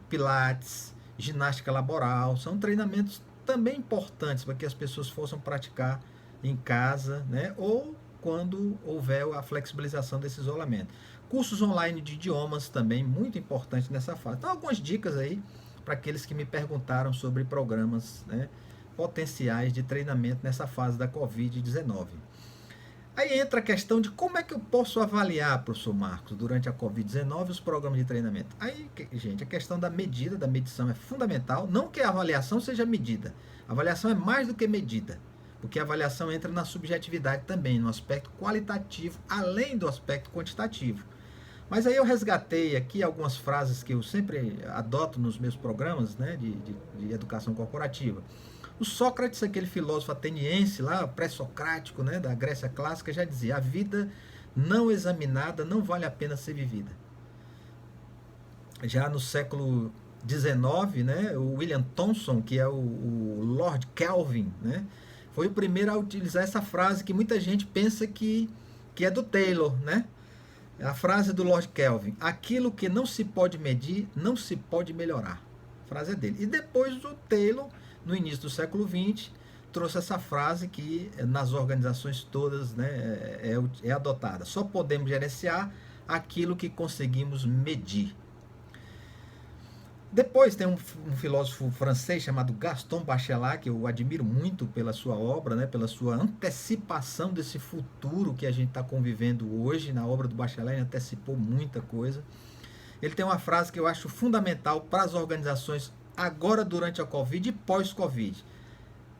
pilates, ginástica laboral, são treinamentos também importantes para que as pessoas possam praticar em casa, né? Ou quando houver a flexibilização desse isolamento. Cursos online de idiomas também, muito importante nessa fase. Então, algumas dicas aí para aqueles que me perguntaram sobre programas, né, potenciais de treinamento nessa fase da Covid-19. Aí entra a questão de como é que eu posso avaliar, professor Marcos, durante a Covid-19 os programas de treinamento. Aí, gente, a questão da medida, da medição é fundamental. Não que a avaliação seja medida. A avaliação é mais do que medida. Porque a avaliação entra na subjetividade também, no aspecto qualitativo, além do aspecto quantitativo. Mas aí eu resgatei aqui algumas frases que eu sempre adoto nos meus programas, né, de educação corporativa. O Sócrates, aquele filósofo ateniense lá, pré-socrático, né, da Grécia clássica, já dizia: a vida não examinada não vale a pena ser vivida. Já no século XIX, né, o William Thomson, que é o Lord Kelvin, né, foi o primeiro a utilizar essa frase que muita gente pensa que é do Taylor, né? A frase do Lord Kelvin: aquilo que não se pode medir, não se pode melhorar. A frase é dele. E depois o Taylor, no início do século XX, trouxe essa frase que nas organizações todas, né, é adotada. Só podemos gerenciar aquilo que conseguimos medir. Depois tem um filósofo francês chamado Gaston Bachelard, que eu admiro muito pela sua obra, né, pela sua antecipação desse futuro que a gente está convivendo hoje. Na obra do Bachelard ele antecipou muita coisa. Ele tem uma frase que eu acho fundamental para as organizações agora durante a Covid e pós-Covid.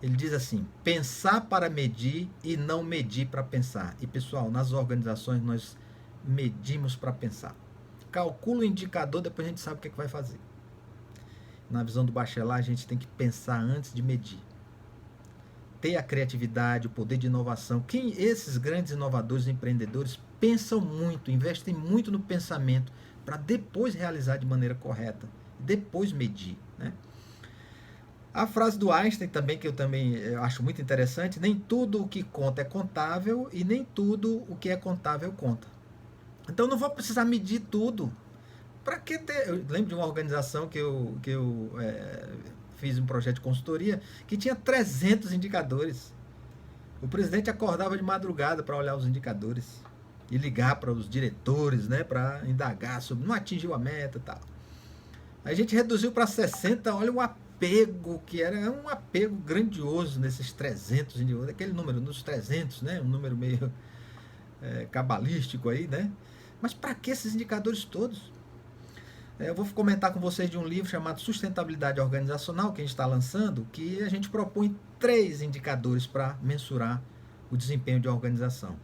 Ele diz assim: pensar para medir e não medir para pensar. E pessoal, nas organizações nós medimos para pensar. Calcula o indicador, depois a gente sabe o que é que vai fazer. Na visão do Bachelard, a gente tem que pensar antes de medir. Ter a criatividade, o poder de inovação. Esses grandes inovadores, empreendedores, pensam muito, investem muito no pensamento para depois realizar de maneira correta, depois medir, né? A frase do Einstein também, que eu acho muito interessante: nem tudo o que conta é contável e nem tudo o que é contável conta. Então não vou precisar medir tudo. Para que ter? Eu lembro de uma organização que eu fiz um projeto de consultoria que tinha 300 indicadores. O presidente acordava de madrugada para olhar os indicadores e ligar para os diretores, né, para indagar sobre não atingiu a meta e tal. A gente reduziu para 60, olha o apego, que era um apego grandioso nesses 300 indicadores, aquele número nos 300, né, um número meio cabalístico aí, né? Mas para que esses indicadores todos? Eu vou comentar com vocês de um livro chamado Sustentabilidade Organizacional, que a gente está lançando, que a gente propõe 3 indicadores para mensurar o desempenho de uma organização.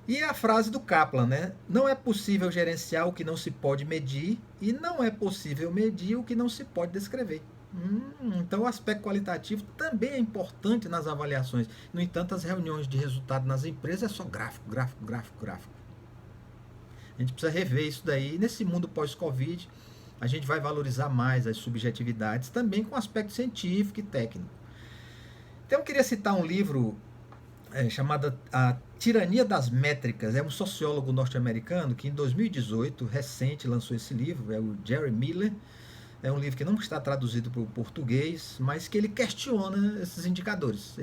E a frase do Kaplan, né? Não é possível gerenciar o que não se pode medir e não é possível medir o que não se pode descrever. Então o aspecto qualitativo também é importante nas avaliações. No entanto, as reuniões de resultado nas empresas é só gráfico, gráfico, gráfico, gráfico. A gente precisa rever isso daí. Nesse mundo pós-Covid, a gente vai valorizar mais as subjetividades, também com aspecto científico e técnico. Então eu queria citar um livro chamado A Tirania das Métricas. É um sociólogo norte-americano que em 2018, recente, lançou esse livro, é o Jerry Miller. É um livro que não está traduzido para o português, mas que ele questiona esses indicadores.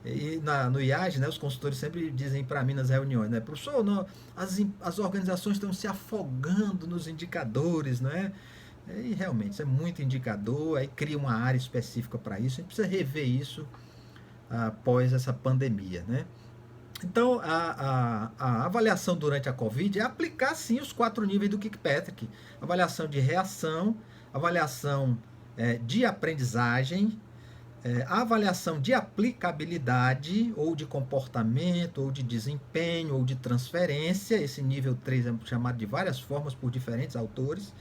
E no IAGE, né, os consultores sempre dizem para mim nas reuniões, né, professor, não, as organizações estão se afogando nos indicadores, né? E realmente, isso é muito indicador, aí cria uma área específica para isso, a gente precisa rever isso após essa pandemia, né? Então, a avaliação durante a Covid é aplicar, sim, os 4 níveis do Kirkpatrick. Avaliação de reação, avaliação de aprendizagem, a avaliação de aplicabilidade, ou de comportamento, ou de desempenho, ou de transferência. Esse nível 3 é chamado de várias formas por diferentes autores.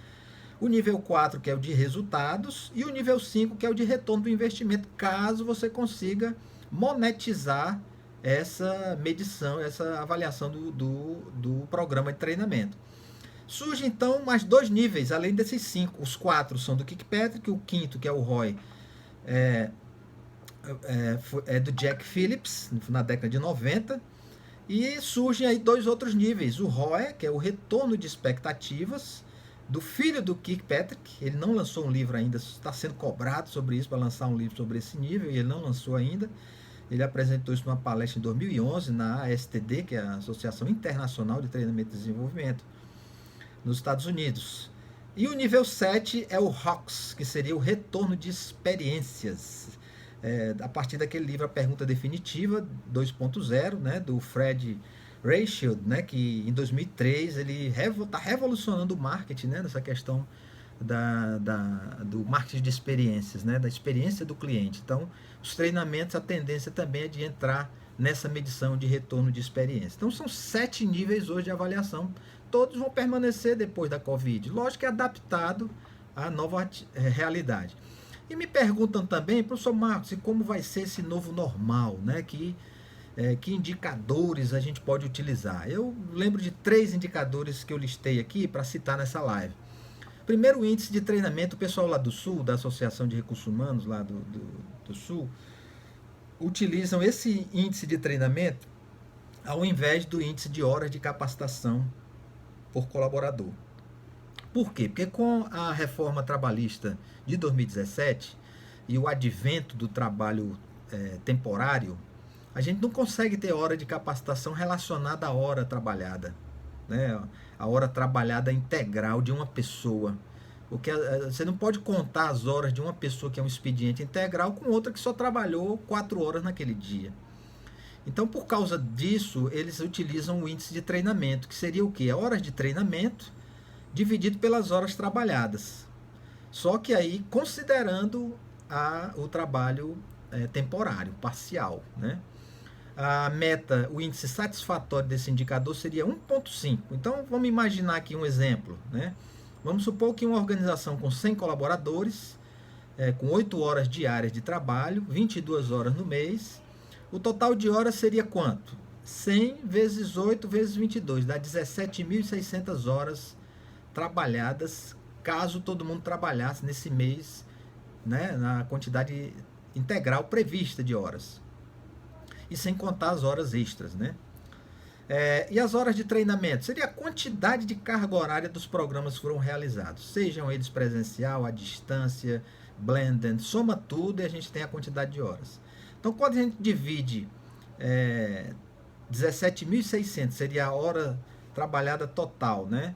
O nível 4, que é o de resultados, e o nível 5, que é o de retorno do investimento, caso você consiga monetizar essa medição, essa avaliação do programa de treinamento. Surge então mais 2 níveis, além desses 5. Os 4 são do Kirkpatrick, o 5º, que é o ROI, é do Jack Phillips, na década de 90. E surgem aí 2 outros níveis. O ROE, que é o retorno de expectativas, do filho do Kirkpatrick. Ele não lançou um livro ainda, está sendo cobrado sobre isso, para lançar um livro sobre esse nível, e ele não lançou ainda. Ele apresentou isso numa palestra em 2011 na ASTD, que é a Associação Internacional de Treinamento e Desenvolvimento, nos Estados Unidos. E o nível 7 é o ROX, que seria o retorno de experiências. a partir daquele livro A Pergunta Definitiva 2.0, né, do Fred Reichheld, né, que em 2003 ele está revolucionando o marketing, né, nessa questão do marketing de experiências, né, da experiência do cliente. Então, os treinamentos, a tendência também é de entrar nessa medição de retorno de experiência. Então, são 7 níveis hoje de avaliação. Todos vão permanecer depois da Covid. Lógico que é adaptado à nova realidade. E me perguntam também, professor Marcos, e como vai ser esse novo normal, né? Que indicadores a gente pode utilizar? Eu lembro de 3 indicadores que eu listei aqui para citar nessa live. Primeiro, o índice de treinamento. O pessoal lá do Sul, da Associação de Recursos Humanos lá do Sul, utilizam esse índice de treinamento ao invés do índice de horas de capacitação por colaborador. Por quê? Porque com a reforma trabalhista de 2017 e o advento do trabalho temporário, a gente não consegue ter hora de capacitação relacionada à hora trabalhada, né? A hora trabalhada integral de uma pessoa. Porque você não pode contar as horas de uma pessoa que é um expediente integral com outra que só trabalhou 4 horas naquele dia. Então, por causa disso, eles utilizam o índice de treinamento, que seria o quê? Horas de treinamento dividido pelas horas trabalhadas. Só que aí, considerando o trabalho temporário, parcial, né? A meta, o índice satisfatório desse indicador seria 1,5. Então, vamos imaginar aqui um exemplo, né? Vamos supor que uma organização com 100 colaboradores, com 8 horas diárias de trabalho, 22 horas no mês, o total de horas seria quanto? 100 vezes 8 vezes 22, dá 17.600 horas trabalhadas, caso todo mundo trabalhasse nesse mês, né, na quantidade integral prevista de horas. E sem contar as horas extras, né? E as horas de treinamento? Seria a quantidade de carga horária dos programas que foram realizados, sejam eles presencial, à distância, blended, soma tudo e a gente tem a quantidade de horas. Então, quando a gente divide 17.600, seria a hora trabalhada total, né?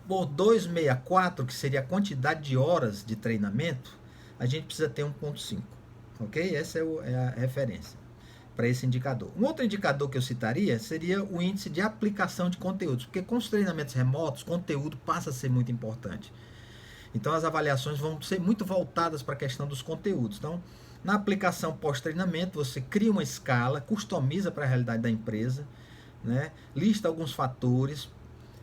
Por 264, que seria a quantidade de horas de treinamento, a gente precisa ter 1,5. Ok? Essa é a referência para esse indicador. Um outro indicador que eu citaria seria o índice de aplicação de conteúdos, porque com os treinamentos remotos, conteúdo passa a ser muito importante. Então, as avaliações vão ser muito voltadas para a questão dos conteúdos. Então, na aplicação pós-treinamento, você cria uma escala, customiza para a realidade da empresa, né? Lista alguns fatores,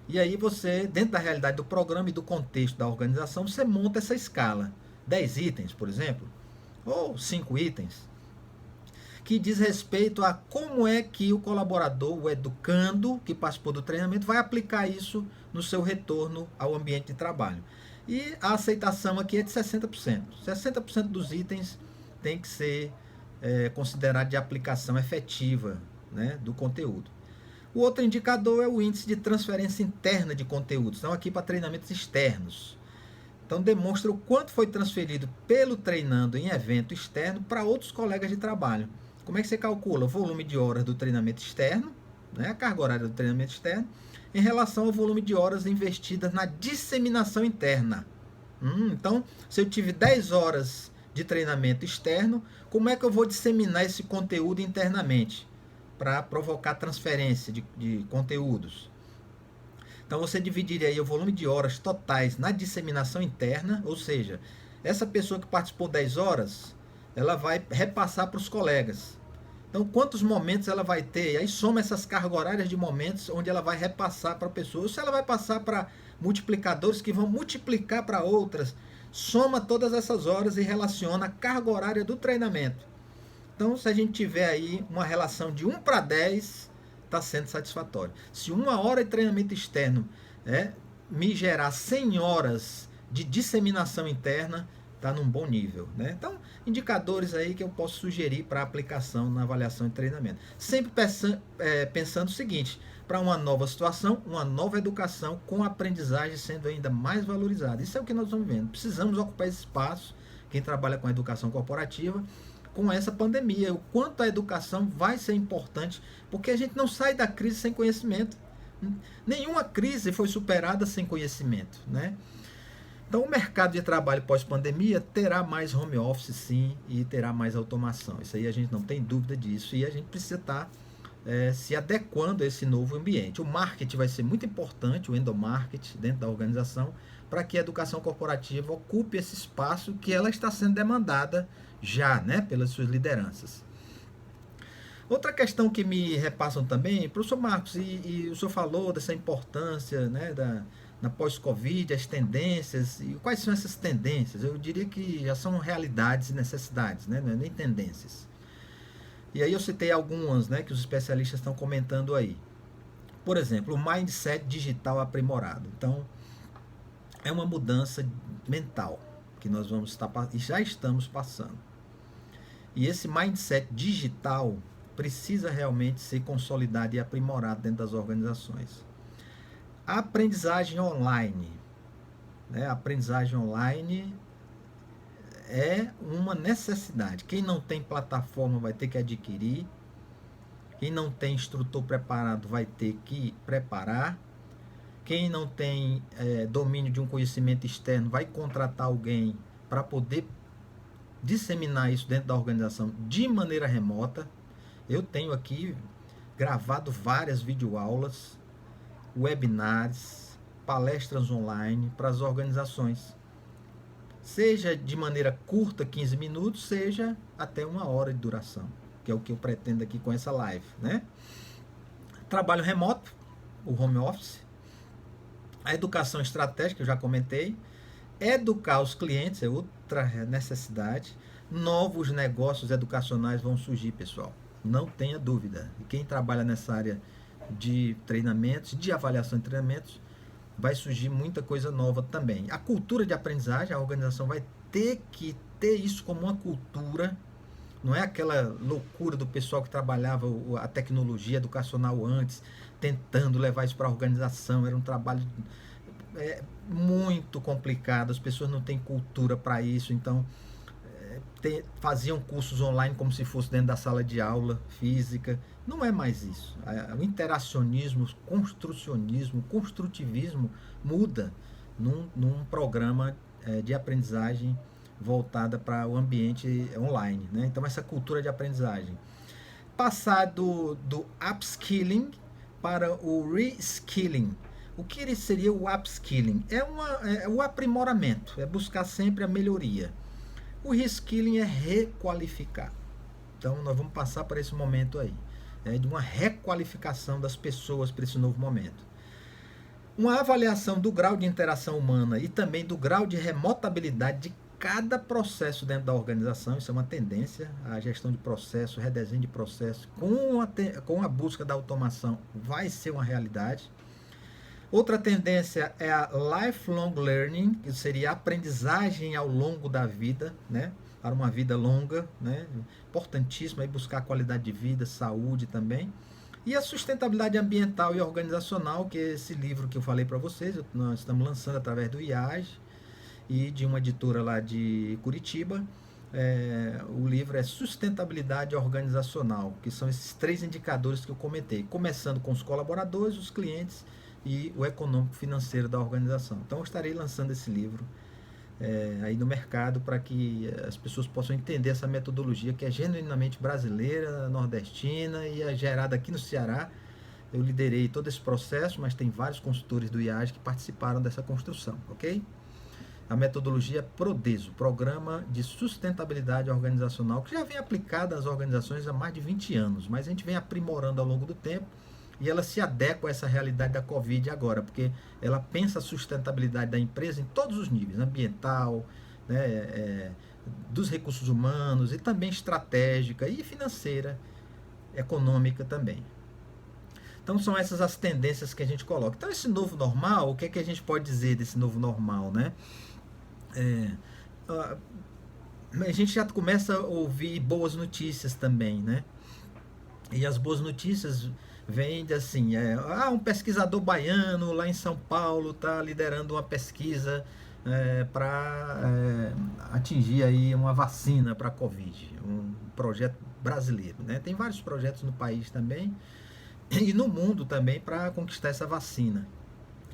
e aí você, dentro da realidade do programa e do contexto da organização, você monta essa escala. 10 itens, por exemplo, ou 5 itens, que diz respeito a como é que o colaborador, o educando que participou do treinamento, vai aplicar isso no seu retorno ao ambiente de trabalho. E a aceitação aqui é de 60%. 60% dos itens tem que ser considerado de aplicação efetiva, né, do conteúdo. O outro indicador é o índice de transferência interna de conteúdos. Então, aqui para treinamentos externos. Então, demonstra o quanto foi transferido pelo treinando em evento externo para outros colegas de trabalho. Como é que você calcula o volume de horas do treinamento externo, né, a carga horária do treinamento externo, em relação ao volume de horas investidas na disseminação interna? Então, se eu tive 10 horas de treinamento externo, como é que eu vou disseminar esse conteúdo internamente para provocar transferência de conteúdos? Então, você dividiria aí o volume de horas totais na disseminação interna, ou seja, essa pessoa que participou 10 horas, ela vai repassar para os colegas. Então, quantos momentos ela vai ter? E aí soma essas cargas horárias de momentos onde ela vai repassar para a pessoa. Ou se ela vai passar para multiplicadores que vão multiplicar para outras, soma todas essas horas e relaciona a carga horária do treinamento. Então, se a gente tiver aí uma relação de 1 para 10, está sendo satisfatório. Se 1 hora de treinamento externo me gerar 100 horas de disseminação interna, está num bom nível, né? Então, indicadores aí que eu posso sugerir para aplicação na avaliação de treinamento. Sempre pensando o seguinte, para uma nova situação, uma nova educação com aprendizagem sendo ainda mais valorizada. Isso é o que nós estamos vendo. Precisamos ocupar esse espaço, quem trabalha com a educação corporativa, com essa pandemia. O quanto a educação vai ser importante, porque a gente não sai da crise sem conhecimento. Nenhuma crise foi superada sem conhecimento, né? Então, o mercado de trabalho pós-pandemia terá mais home office, sim, e terá mais automação. Isso aí a gente não tem dúvida disso e a gente precisa estar se adequando a esse novo ambiente. O marketing vai ser muito importante, o endomarketing dentro da organização, para que a educação corporativa ocupe esse espaço que ela está sendo demandada já, né, pelas suas lideranças. Outra questão que me repassam também, professor Marcos, e o senhor falou dessa importância, né, na pós-Covid, as tendências, e quais são essas tendências? Eu diria que já são realidades e necessidades, né, não é nem tendências. E aí eu citei algumas, né, que os especialistas estão comentando aí. Por exemplo, o mindset digital aprimorado. Então, é uma mudança mental que nós vamos estar e já estamos passando. E esse mindset digital precisa realmente ser consolidado e aprimorado dentro das organizações. A aprendizagem online, né? A aprendizagem online é uma necessidade. Quem não tem plataforma vai ter que adquirir. Quem não tem instrutor preparado vai ter que preparar. Quem não tem domínio de um conhecimento externo vai contratar alguém para poder disseminar isso dentro da organização de maneira remota. Eu tenho aqui gravado várias videoaulas, webinars, palestras online para as organizações. Seja de maneira curta, 15 minutos, seja até 1 hora de duração, que é o que eu pretendo aqui com essa live, né? Trabalho remoto, o home office, a educação estratégica, eu já comentei, educar os clientes é outra necessidade, novos negócios educacionais vão surgir, pessoal, não tenha dúvida. E quem trabalha nessa área de treinamentos, de avaliação de treinamentos, vai surgir muita coisa nova também. A cultura de aprendizagem, a organização vai ter que ter isso como uma cultura, não é aquela loucura do pessoal que trabalhava a tecnologia educacional antes, tentando levar isso para a organização. Era um trabalho muito complicado, as pessoas não têm cultura para isso, então faziam cursos online como se fosse dentro da sala de aula física. Não é mais isso. O interacionismo, o construcionismo, o construtivismo muda num programa de aprendizagem voltada para o ambiente online, né? Então, essa cultura de aprendizagem. Passar do upskilling para o reskilling. O que seria o upskilling? É o aprimoramento, é buscar sempre a melhoria. O reskilling é requalificar. Então, nós vamos passar por esse momento aí, de uma requalificação das pessoas para esse novo momento. Uma avaliação do grau de interação humana e também do grau de remotabilidade de cada processo dentro da organização. Isso é uma tendência. A gestão de processo, redesenho de processo, com a busca da automação, vai ser uma realidade. Outra tendência é a lifelong learning, que seria a aprendizagem ao longo da vida, né? Para uma vida longa, né? Importantíssimo aí buscar qualidade de vida, saúde também. E a sustentabilidade ambiental e organizacional, que é esse livro que eu falei para vocês, nós estamos lançando através do IAGE e de uma editora lá de Curitiba. O livro é Sustentabilidade Organizacional, que são esses 3 indicadores que eu comentei, começando com os colaboradores, os clientes e o econômico financeiro da organização. Então eu estarei lançando esse livro aí no mercado para que as pessoas possam entender essa metodologia que é genuinamente brasileira, nordestina e é gerada aqui no Ceará. Eu liderei todo esse processo, mas tem vários consultores do IAGE que participaram dessa construção, ok? A metodologia Prodeso, Programa de Sustentabilidade Organizacional, que já vem aplicada às organizações há mais de 20 anos, mas a gente vem aprimorando ao longo do tempo e ela se adequa a essa realidade da Covid agora, porque ela pensa a sustentabilidade da empresa em todos os níveis, ambiental, né, dos recursos humanos e também estratégica e financeira, econômica também. Então são essas as tendências que a gente coloca. Então esse novo normal, o que é que a gente pode dizer desse novo normal, né? A gente já começa a ouvir boas notícias também, né? E as boas notícias vêm de assim, um pesquisador baiano lá em São Paulo está liderando uma pesquisa para atingir aí uma vacina para a Covid, um projeto brasileiro, né? Tem vários projetos no país também e no mundo também para conquistar essa vacina.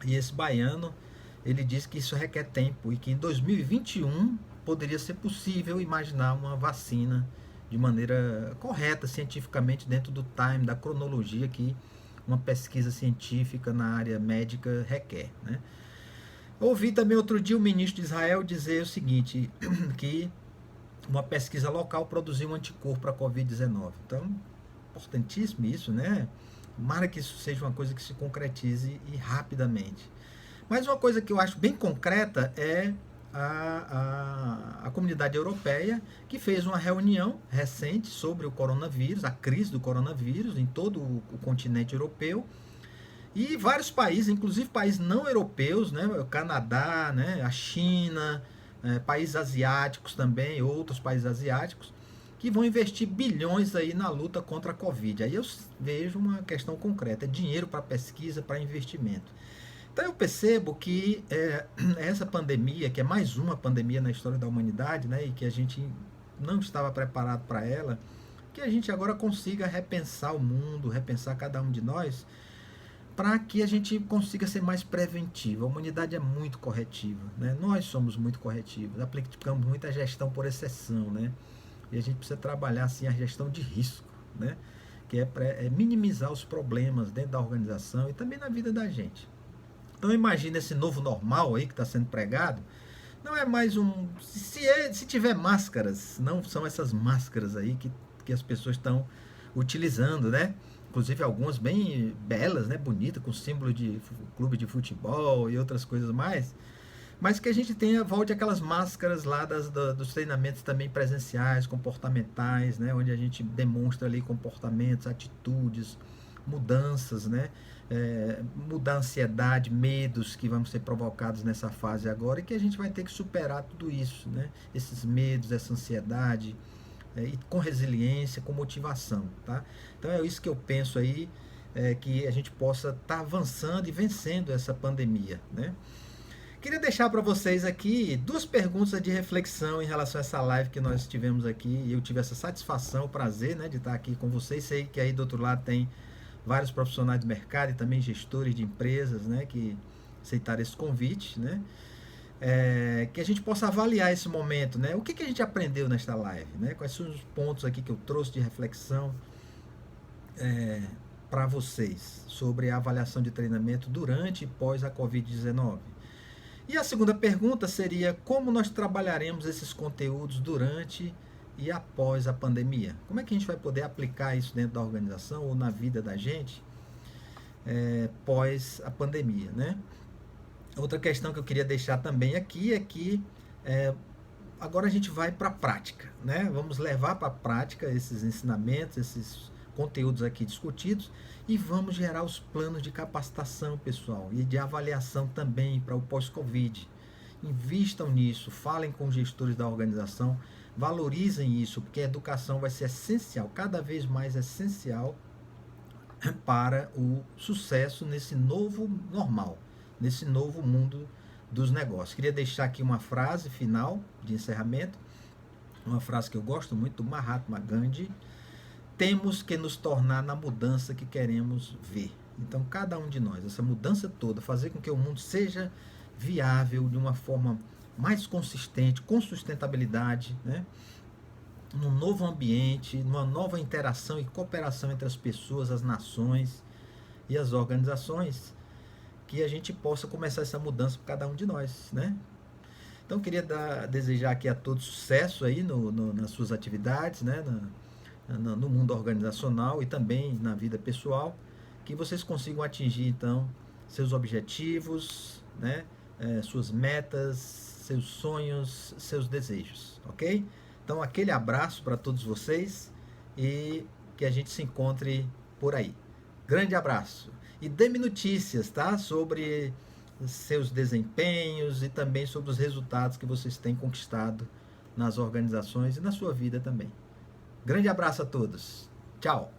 E esse baiano, ele diz que isso requer tempo e que em 2021 poderia ser possível imaginar uma vacina de maneira correta, cientificamente, dentro do time, da cronologia que uma pesquisa científica na área médica requer, né? Ouvi também outro dia o ministro de Israel dizer o seguinte, que uma pesquisa local produziu um anticorpo para a Covid-19. Então, importantíssimo isso, né? Tomara que isso seja uma coisa que se concretize e rapidamente. Mas uma coisa que eu acho bem concreta é a comunidade europeia, que fez uma reunião recente sobre o coronavírus, a crise do coronavírus em todo o continente europeu, e vários países, inclusive países não europeus, né, o Canadá, né, a China, países asiáticos também, outros países asiáticos, que vão investir bilhões aí na luta contra a Covid. Aí eu vejo uma questão concreta, é dinheiro para pesquisa, para investimento. Então eu percebo que essa pandemia, que é mais uma pandemia na história da humanidade, né, e que a gente não estava preparado para ela, que a gente agora consiga repensar o mundo, repensar cada um de nós, para que a gente consiga ser mais preventivo. A humanidade é muito corretiva, né? Nós somos muito corretivos, aplicamos muita gestão por exceção, né? E a gente precisa trabalhar assim a gestão de risco, né? Que é minimizar os problemas dentro da organização e também na vida da gente. Então imagina esse novo normal aí que está sendo pregado, não é mais um... Se tiver máscaras, não são essas máscaras aí que as pessoas estão utilizando, né? Inclusive algumas bem belas, né? Bonitas, com símbolo de clube de futebol e outras coisas mais. Mas que a gente volte aquelas máscaras lá dos treinamentos também presenciais, comportamentais, né? Onde a gente demonstra ali comportamentos, atitudes, mudanças, né? Mudar a ansiedade, medos que vão ser provocados nessa fase agora e que a gente vai ter que superar tudo isso, né? Esses medos, essa ansiedade, e com resiliência, com motivação, tá? Então é isso que eu penso aí, que a gente possa estar avançando e vencendo essa pandemia, né? Queria deixar para vocês aqui duas perguntas de reflexão em relação a essa live que nós tivemos aqui, e eu tive essa satisfação, o prazer, né, de estar aqui com vocês. Sei que aí do outro lado tem vários profissionais do mercado e também gestores de empresas, né, que aceitaram esse convite, né? Que a gente possa avaliar esse momento, né? O que a gente aprendeu nesta live, né? Quais são os pontos aqui que eu trouxe de reflexão para vocês sobre a avaliação de treinamento durante e pós a Covid-19. E a segunda pergunta seria como nós trabalharemos esses conteúdos durante e após a pandemia. Como é que a gente vai poder aplicar isso dentro da organização ou na vida da gente pós a pandemia, né? Outra questão que eu queria deixar também aqui é que agora a gente vai para a prática, né? Vamos levar para a prática esses ensinamentos, esses conteúdos aqui discutidos e vamos gerar os planos de capacitação, pessoal, e de avaliação também para o pós-Covid. Invistam nisso, falem com os gestores da organização, valorizem isso, porque a educação vai ser essencial, cada vez mais essencial para o sucesso nesse novo normal, nesse novo mundo dos negócios. Queria deixar aqui uma frase final de encerramento, uma frase que eu gosto muito, do Mahatma Gandhi: temos que nos tornar na mudança que queremos ver. Então, cada um de nós, essa mudança toda, fazer com que o mundo seja viável de uma forma mais consistente, com sustentabilidade, né? Num novo ambiente, numa nova interação e cooperação entre as pessoas, as nações e as organizações, que a gente possa começar essa mudança para cada um de nós, né? Então, eu queria desejar aqui a todos sucesso aí nas suas atividades, né? No mundo organizacional e também na vida pessoal, que vocês consigam atingir, então, seus objetivos, né? Suas metas, seus sonhos, seus desejos, ok? Então, aquele abraço para todos vocês e que a gente se encontre por aí. Grande abraço. E dê-me notícias, tá? Sobre seus desempenhos e também sobre os resultados que vocês têm conquistado nas organizações e na sua vida também. Grande abraço a todos. Tchau.